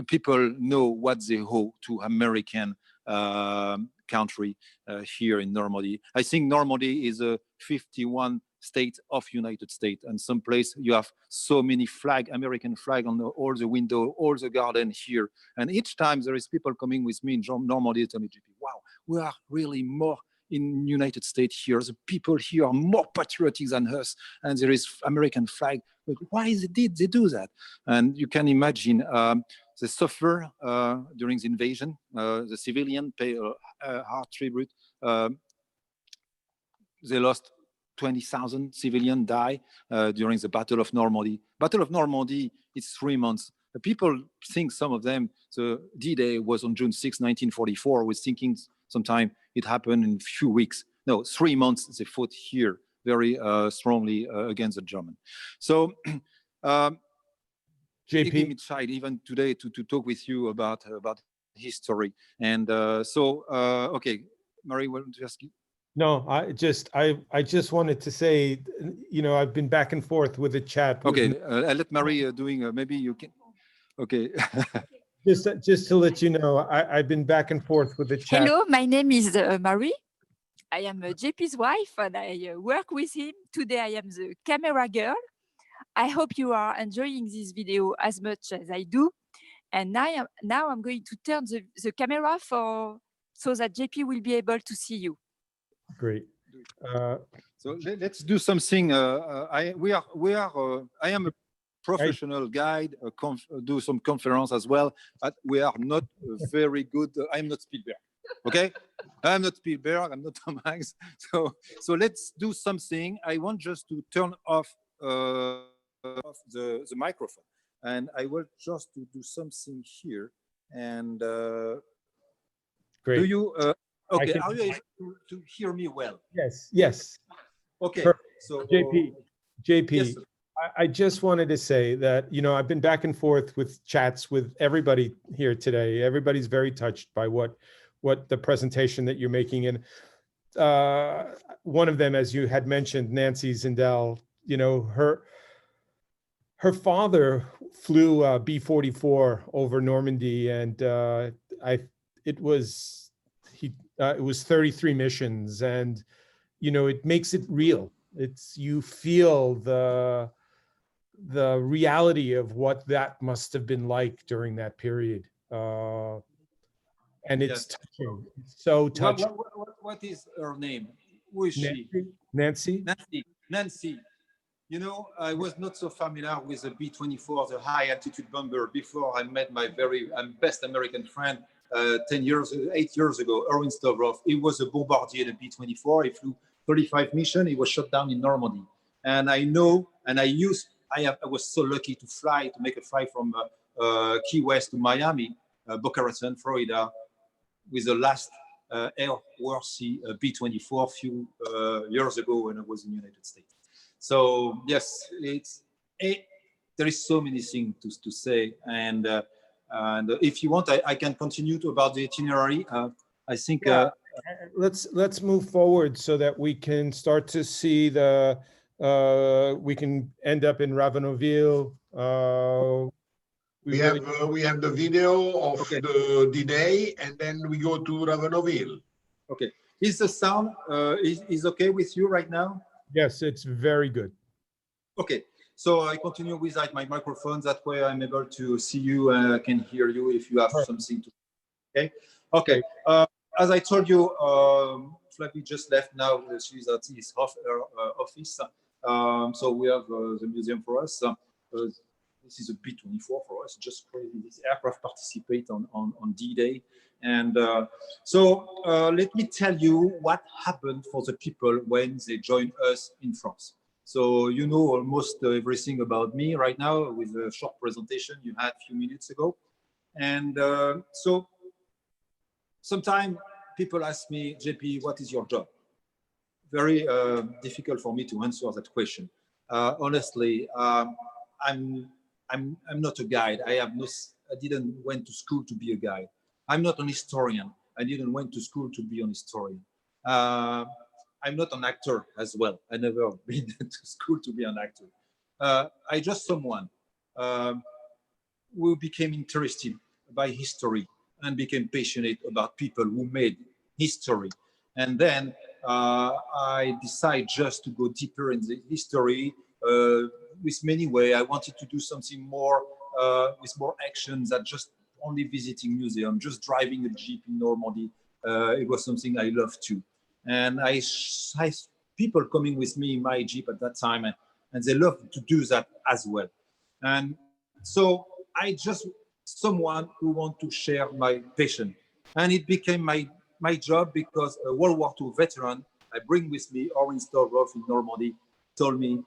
people know what they owe to American country here in Normandy. I think Normandy is a 51 state of United States, and some place you have so many flag, American flag on all the window, all the garden here. And each time there is people coming with me in Normandy, tell me, JP, wow, we are really more in United States here. The people here are more patriotic than us, and there is American flag. But why did they do that? And you can imagine they suffer during the invasion. The civilian pay a hard tribute. They lost 20,000 civilians die during the Battle of Normandy. Battle of Normandy, it's 3 months. People think, some of them, the D-Day was on June 6, 1944. We're thinking sometime it happened in a few weeks. No, 3 months they fought here very strongly against the German. So JP, it gave me child even today to talk with you about history. And okay, Marie, will just. No, I just wanted to say, you know, I've been back and forth with the chat. Okay, I'll let Marie doing. Maybe you can. Okay. just to let you know, I've been back and forth with the chat. Hello, my name is Marie. I am JP's wife, and I work with him. Today I am the camera girl. I hope you are enjoying this video as much as I do. And now I'm going to turn the camera so that JP will be able to see you. Great. So let's do something. I am a professional guide, do some conference as well, but we are not very good. I'm not Spielberg, okay? I'm not Spielberg, I'm not Tom Hanks. So let's do something. I want just to turn off the microphone, and I will just to do something here. And great. Do you? Okay, are you able to hear me well? Yes, yes. Okay, perfect. so JP, yes, I just wanted to say that, you know, I've been back and forth with chats with everybody here today. Everybody's very touched by what the presentation that you're making. And one of them, as you had mentioned, Nancy Zendel, you know, her father flew B-44 over Normandy, and it was 33 missions, and you know, it makes it real. You feel the reality of what that must have been like during that period, and it's touching. It's so touching. What is her name? Who is she? Nancy. Nancy. You know, I was not so familiar with the B-24, the high altitude bomber, before I met my very best American friend 8 years ago, Erwin Stavroff. He was a bombardier, the B-24. He flew 35 missions. He was shot down in Normandy. And I know, and I was so lucky to make a flight from Key West to Miami, Boca Raton, Florida, with the last airworthy B-24 a few years ago when I was in the United States. So yes, there is so many things to say, and if you want, I can continue about the itinerary. I think let's move forward so that we can start to see the, we can end up in Ravenonville. We have the video of the D-Day, and then we go to Ravenonville. Okay. Is the sound is okay with you right now? Yes, it's very good. Okay. So I continue without my microphone. That way I'm able to see you and can hear you if you have something to. Okay. Okay. As I told you, Flavie just left now. She's at his office. So we have the museum for us. This is a B-24 for us, just crazy. This aircraft participate on D-Day. And so let me tell you what happened for the people when they joined us in France. So you know almost everything about me right now with a short presentation you had a few minutes ago. And so sometimes people ask me, JP, what is your job? Very difficult for me to answer that question. Honestly, I'm not a guide. I didn't went to school to be a guide. I'm not an historian. I didn't went to school to be an historian. I'm not an actor as well. I never been to school to be an actor. I just someone who became interested by history and became passionate about people who made history. And then I decided just to go deeper in the history with many ways. I wanted to do something more with more action than just only visiting museum, just driving a Jeep in Normandy. It was something I loved too. And I people coming with me in my Jeep at that time, and they love to do that as well. And so I just someone who want to share my passion. And it became my job because a World War II veteran I bring with me, Orange Storroff in Normandy, told me,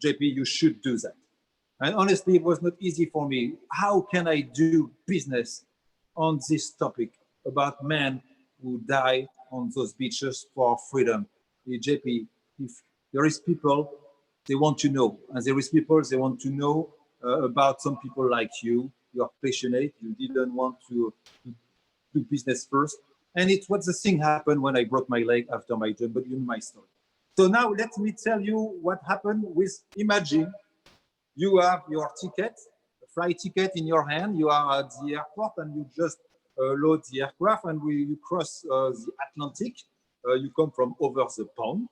JP, you should do that. And honestly, it was not easy for me. How can I do business on this topic about men who die on those beaches for freedom? JP, if there is people, they want to know. And there is people, they want to know about some people like you. You are passionate. You didn't want to do business first. And it's what the thing happened when I broke my leg after my job, but you know my story. So now let me tell you what happened with, imagine you have your ticket, a flight ticket in your hand, you are at the airport and you just load the aircraft and you cross the Atlantic, you come from over the pond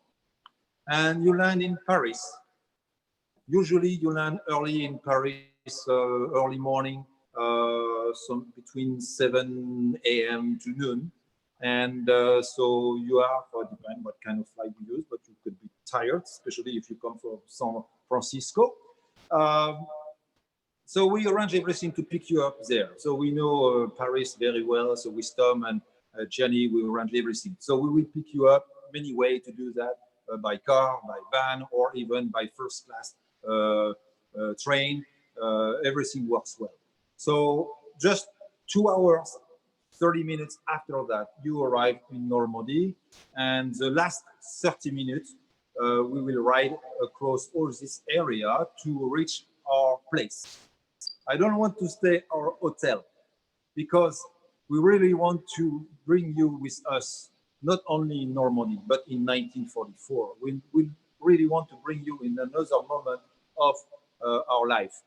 and you land in Paris. Usually you land early in Paris, early morning, between 7 a.m. to noon. And so you are, depending what kind of flight you use, but you could be tired, especially if you come from San Francisco. So we arrange everything to pick you up there. So we know Paris very well. So with Tom and Jenny, we arrange everything. So we will pick you up many ways to do that, by car, by van, or even by first class train. Everything works well. So just 2 hours, 30 minutes after that, you arrive in Normandy. And the last 30 minutes, we will ride across all this area to reach our place. I don't want to stay at our hotel because we really want to bring you with us, not only in Normandy, but in 1944. We really want to bring you in another moment of our life.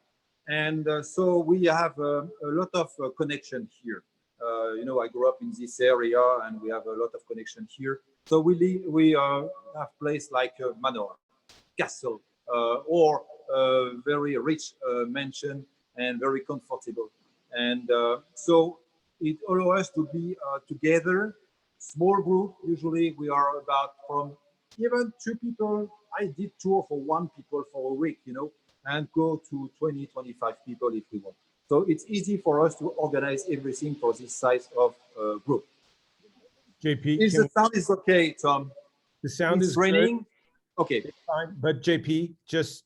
And so we have a lot of connection here. You know, I grew up in this area and we have a lot of connection here. So we have place like manor, castle, or very rich mansion and very comfortable. And so it allows us to be together, small group. Usually we are about from even 2 people. I did tour for 1 people for a week, you know, and go to 20, 25 people if we want. So it's easy for us to organize everything for this size of group. JP, if the sound is okay, Tom. The sound is raining. Good. Okay. Fine. But JP, just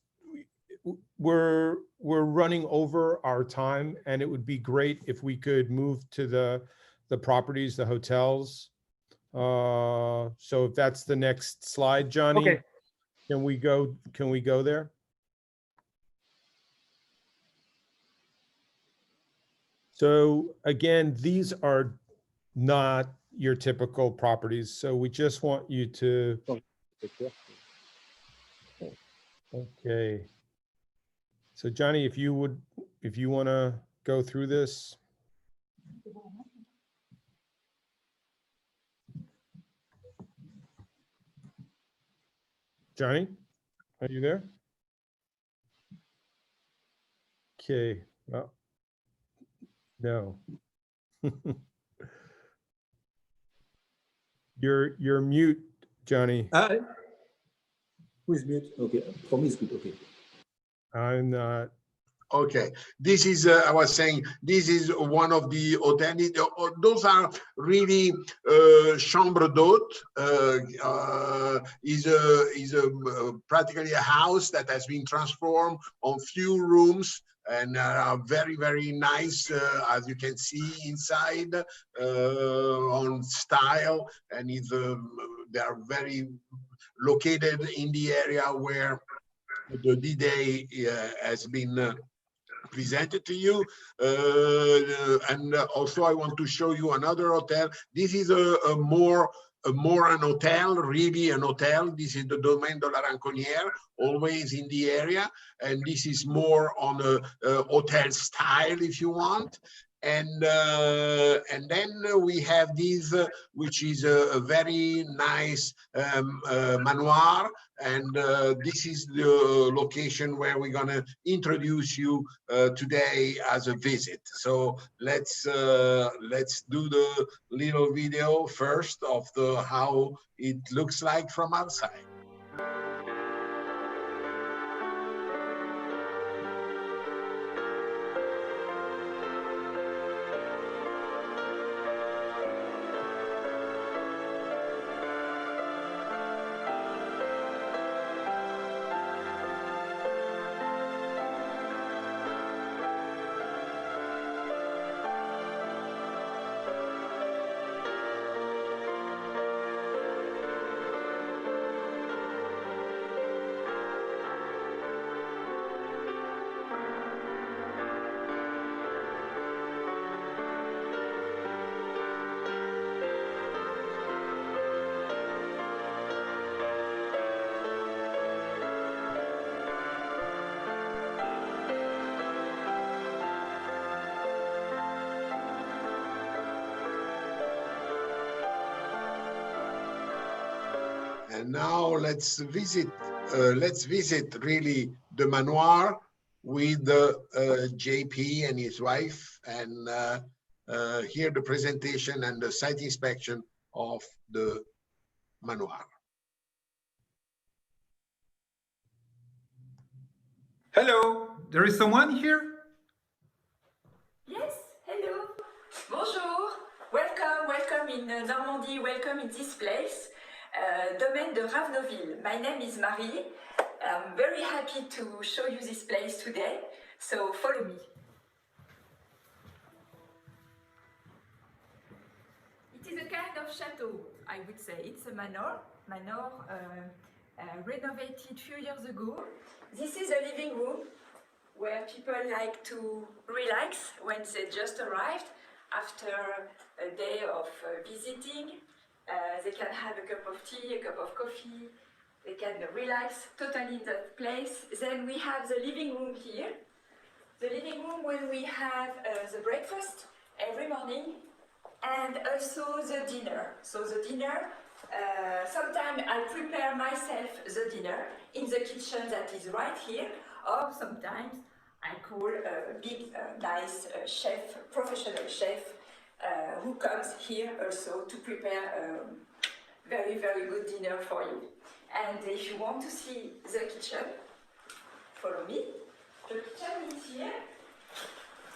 we're running over our time, and it would be great if we could move to the properties, the hotels. So if that's the next slide, Johnny, okay. Can we go there? So again, these are not, your typical properties. So we just want you to, okay. So Johnny, if you want to go through this. Johnny, are you there? Okay, well, no. You're mute, Johnny. Hi. Who is mute? Okay, for me it's good. Okay. I'm not. Okay, this is, I was saying, this is one of the hotels. Those are really chambre d'hôte. Is practically a house that has been transformed on few rooms and are very, very nice, as you can see inside, on style, and they are very located in the area where the D-Day has been presented to you. And also I want to show you another hotel. This is a more an hotel, really an hotel. This is the Domaine de la Ranconnière, always in the area. And this is more on a hotel style, if you want. And then we have this, which is a very nice manoir. And this is the location where we're gonna introduce you today as a visit. So let's do the little video first of how it looks like from outside. And now let's visit really the manoir with JP and his wife, and hear the presentation and the site inspection of the manoir. Hello, there is someone here? Yes, hello. Bonjour. Welcome in Normandy. Welcome in this place, Domaine de Ravenoville. My name is Marie. I'm very happy to show you this place today. So follow me. It is a kind of chateau, I would say. It's a manor renovated few years ago. This is a living room where people like to relax when they just arrived after a day of visiting. They can have a cup of tea, a cup of coffee. They can relax totally in that place. Then we have the living room here. The living room when we have the breakfast every morning, and also the dinner. So the dinner, sometimes I prepare myself the dinner in the kitchen that is right here, or sometimes I call a big, nice chef, professional chef, who comes here also to prepare very, very good dinner for you. And if you want to see the kitchen, follow me. The kitchen is here.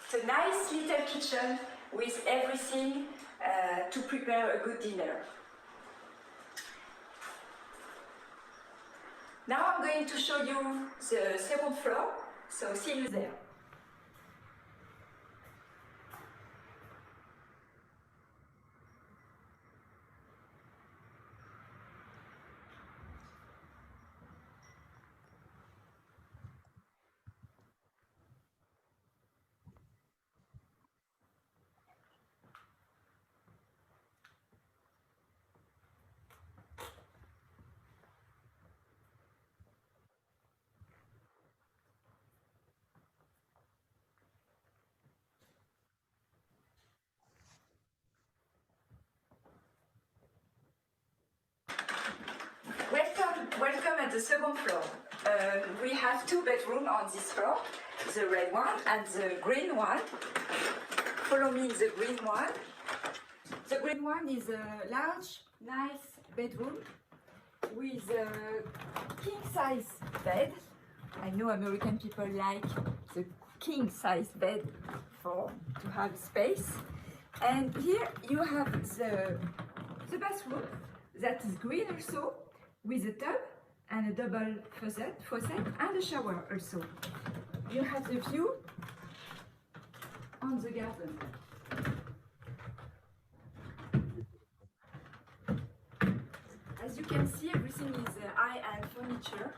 It's a nice little kitchen with everything to prepare a good dinner. Now I'm going to show you the second floor, so see you there. welcome at the second floor. We have two bedrooms on this floor, the red one and the green one. Follow me in the green one. The green one is a large, nice bedroom with a king-size bed. I know American people like the king-size bed to have space. And here you have the bathroom that is green also, with a tub and a double faucet and a shower also. You have the view on the garden. As you can see, everything is high-end furniture.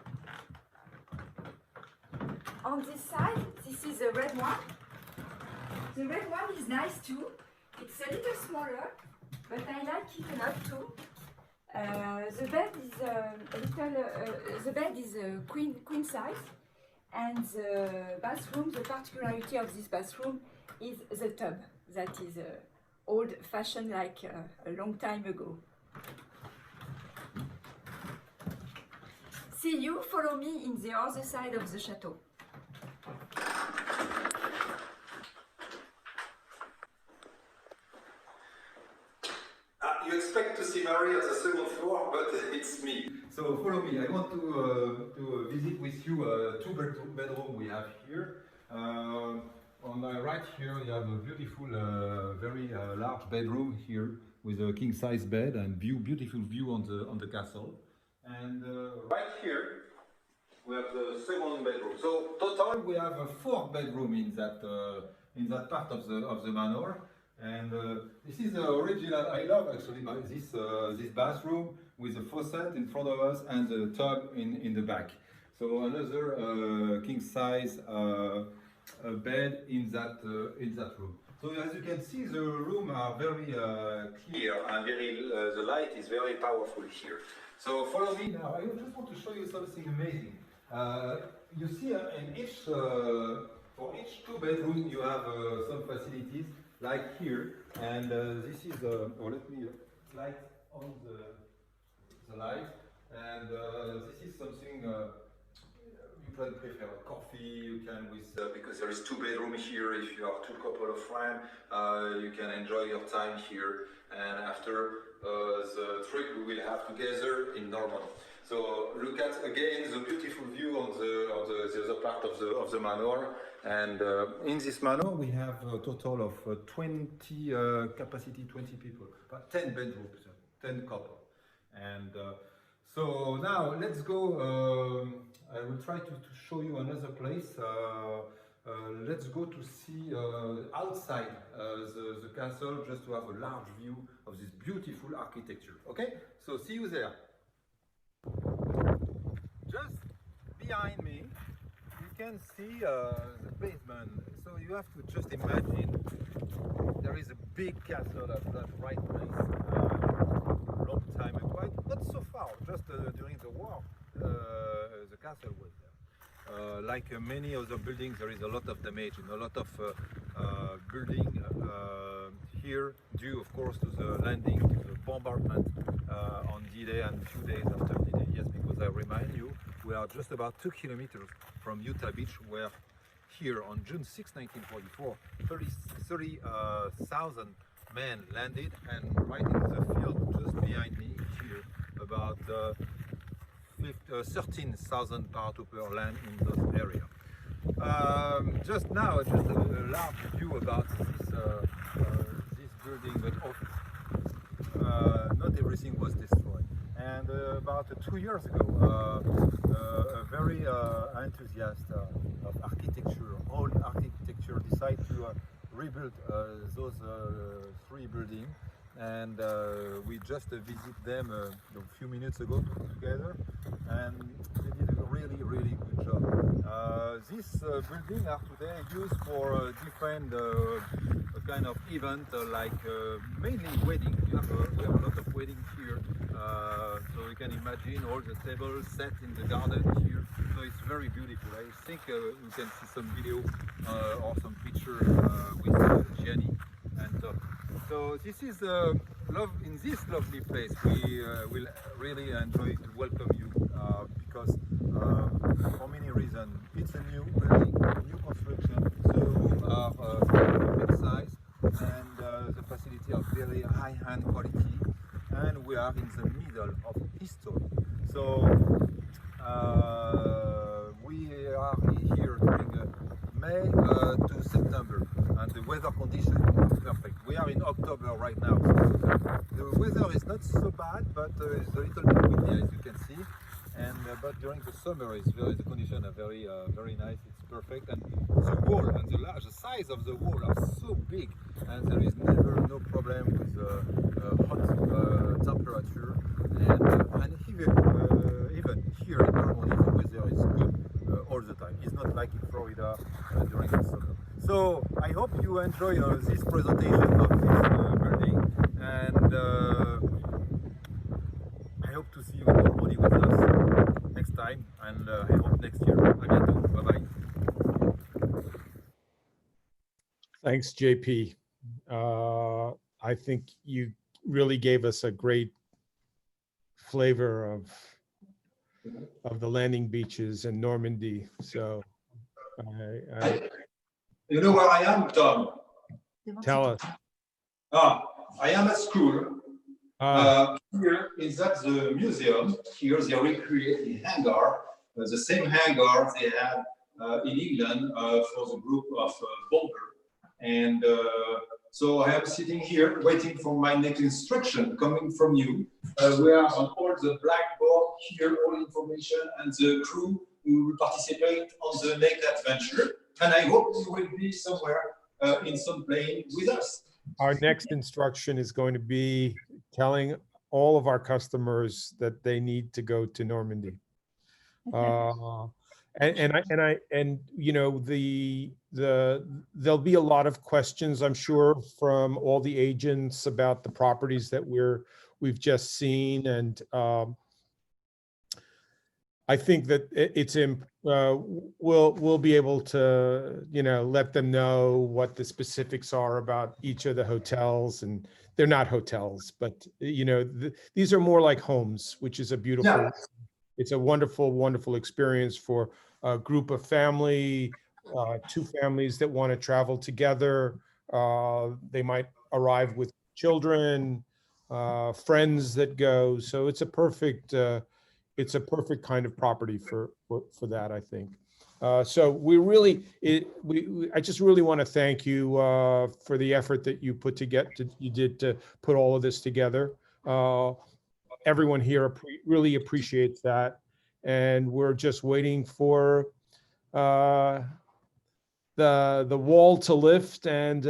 On this side, this is the red one. The red one is nice too. It's a little smaller, but I like it a lot too. The bed is queen size, and the bathroom. The particularity of this bathroom is the tub that is old-fashioned, like a long time ago. See you. Follow me in the other side of the chateau. You expect to see Marie at the second floor, but it's me. So follow me. I want to visit with you two bedroom we have here. On my right here, you have a beautiful, very large bedroom here with a king-size bed and beautiful view on the castle. And right here, we have the second bedroom. So total, we have a 4 bedroom in that part of the manor. And this is the original. I love actually this bathroom with the faucet in front of us and the tub in the back. So another king size bed in that room. So as you can see, the room are very clear and the light is very powerful here. So follow me now. I just want to show you something amazing. You see, for each 2 bedrooms, you have some facilities. Like here, and this is let me light on the light, and this is something you can prefer coffee. You can because there is 2 bedrooms here. If you are 2 couple of friends, you can enjoy your time here. And after the trip, we will have together in Normandy. So look at again the beautiful view on the other part of the manor. And in this manor, we have a total of 20 capacity, 20 people, but 10 bedrooms, 10 couple. And so now let's go. I will try to show you another place. Let's go to see outside the castle, just to have a large view of this beautiful architecture. Okay, so see you there. Just behind me, you can see the basement. So you have to just imagine there is a big castle at that right place long time ago. Not so far, just during the war, the castle was there. Like many other buildings, there is a lot of damage and a lot of building here, due of course to the landing, to the bombardment on D-Day and a few days after D-Day. Yes, because I remind you, we are just about 2 kilometers from Utah Beach, where here on June 6, 1944, 30,000 men landed, and right in the field just behind me here, about 13,000 paratrooper land in this area. Just now, just a large view about this building, but not everything was destroyed. And about 2 years ago, a very enthusiast of architecture, old architecture, decided to rebuild those 3 buildings. And we just visited them a few minutes ago together, and they did a really good job. These buildings are today used for different kind of event, like mainly wedding. We have a lot of weddings here, so you can imagine all the tables set in the garden here. So it's very beautiful. I think you can see some video or some picture with Gianni and Tom. So this is in this lovely place. We will really enjoy to welcome you because for many reasons. It's a really new construction. The rooms are big size, and the facility are very high-end quality, and we are in the middle of history. So we are here during May to September, and the weather conditions are perfect. We are in October right now, so the weather is not so bad, but it's a little bit windy, as you can see. And but during the summer, the conditions are very nice. It's perfect, and the wall and the size of the wall are so big, and there is never no problem with hot temperature, and even here in Normandy, the weather is good all the time. It's not like in Florida during the summer. So I hope you enjoy this presentation of this building, and I hope to see you in Normandy with us next time, and I hope next year. À bientôt. Bye-bye. Thanks, JP. I think you really gave us a great flavor of the landing beaches in Normandy. So you know where I am, Tom? Tell us. I am at school. Here is at the museum. Here they recreate the hangar, the same hangar they had in England for the group of Boulder. And so I am sitting here waiting for my next instruction coming from you. We are on all the blackboard here, all information, and the crew who will participate on the next adventure. And I hope you will be somewhere in some plane with us. Our next instruction is going to be telling all of our customers that they need to go to Normandy. And you know, there'll be a lot of questions, I'm sure, from all the agents about the properties that we've just seen, and I think that we'll be able to, you know, let them know what the specifics are about each of the hotels, and they're not hotels, but you know, these are more like homes, which is a beautiful. Yeah. It's a wonderful, wonderful experience for a group of family, two families that want to travel together. They might arrive with children, friends that go. So it's a perfect kind of property for that, I think. So we really, I just really want to thank you for the effort that you did to put all of this together. Everyone here really appreciates that, and we're just waiting for the wall to lift, and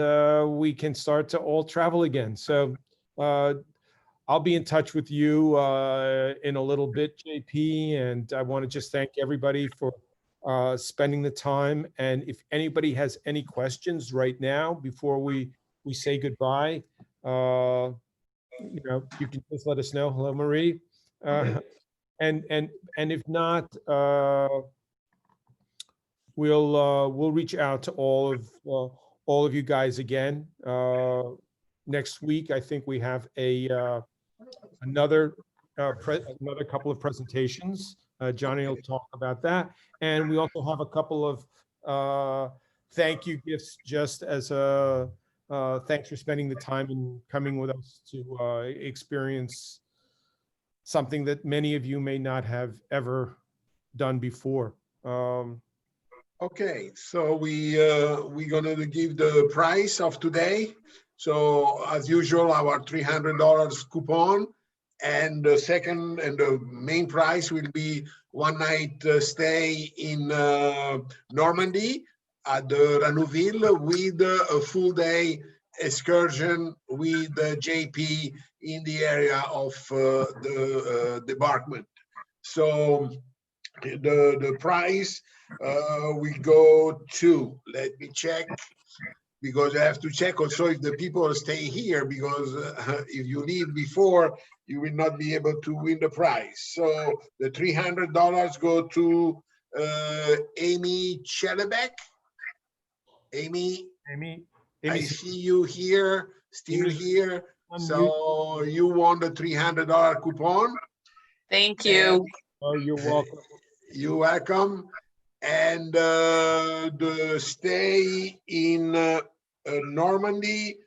we can start to all travel again. So I'll be in touch with you in a little bit, JP, and I want to just thank everybody for spending the time. And if anybody has any questions right now before we say goodbye, you know, you can just let us know. Hello, Marie. And if not, we'll reach out to all of you guys again next week. I think we have another couple of presentations. Johnny will talk about that, and we also have a couple of thank you gifts, just as a thanks for spending the time and coming with us to experience something that many of you may not have ever done before. Okay, so we're gonna give the price of today. So as usual, our $300 coupon, and the second and the main price will be one night stay in Normandy at the Ranouville with a full day excursion with JP in the area of the debarkment. So the price we go to, let me check, because I have to check also if the people stay here, because if you leave before, you will not be able to win the prize. So the $300 go to Amy Chellebeck. Amy, I see you here, still here. So you won the $300 coupon. Thank you. Oh, you're welcome. You're welcome. And the stay in Normandy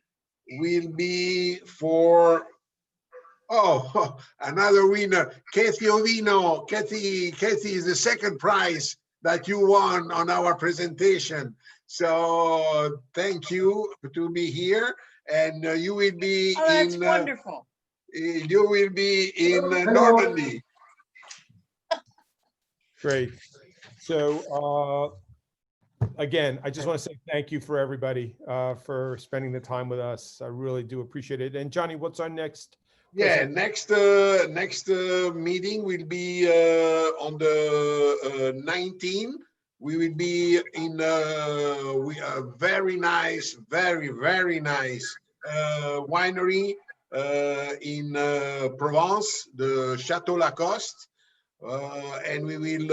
will be for, oh, another winner, Kathy Ovino. Kathy is the second prize that you won on our presentation. So thank you to be here. And you will be That's wonderful. You will be in Hello. Normandy. Great. So again, I just want to say thank you for everybody for spending the time with us. I really do appreciate it. And Johnny, what's our next? Yeah, next meeting will be on the 19th. We will be in a very nice, very nice winery in Provence, the Chateau Lacoste. And we will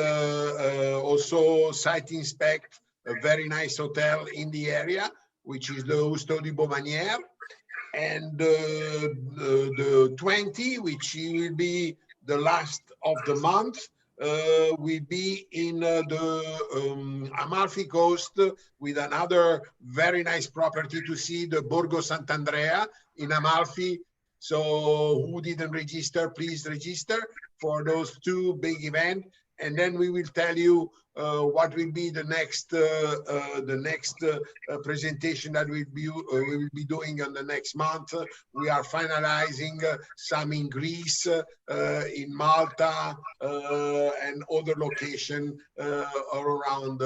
also site inspect a very nice hotel in the area, which is the Hosto du Beaumanière. And the 20, which will be the last of the month, will be in the Amalfi Coast with another very nice property to see, the Borgo Sant'Andrea in Amalfi. So who didn't register, please register for those two big events. And then we will tell you what will be the next presentation that we will be doing on the next month. We are finalizing some in Greece, in Malta, and other locations all around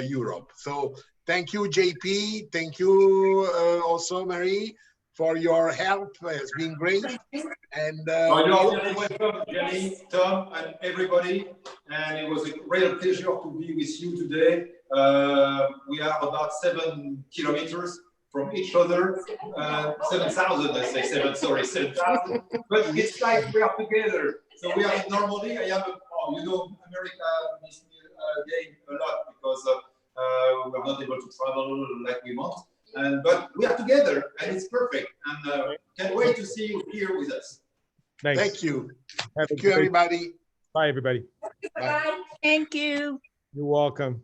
Europe. So thank you, JP. Thank you also, Marie, for your help. It's been great. And you're very welcome, Jenny, Tom, and everybody. And it was a real pleasure to be with you today. We are about 7 kilometers from each other. 7,000, I say 7, sorry, 7,000. But it's like we are together. So we are in Normandy. I am, America miss me again a lot because we're not able to travel like we want. But we are together, and it's perfect. And can't wait to see you here with us. Nice. Thank you. Have Thank you, everybody. Bye, everybody. Bye. Thank you. You're welcome.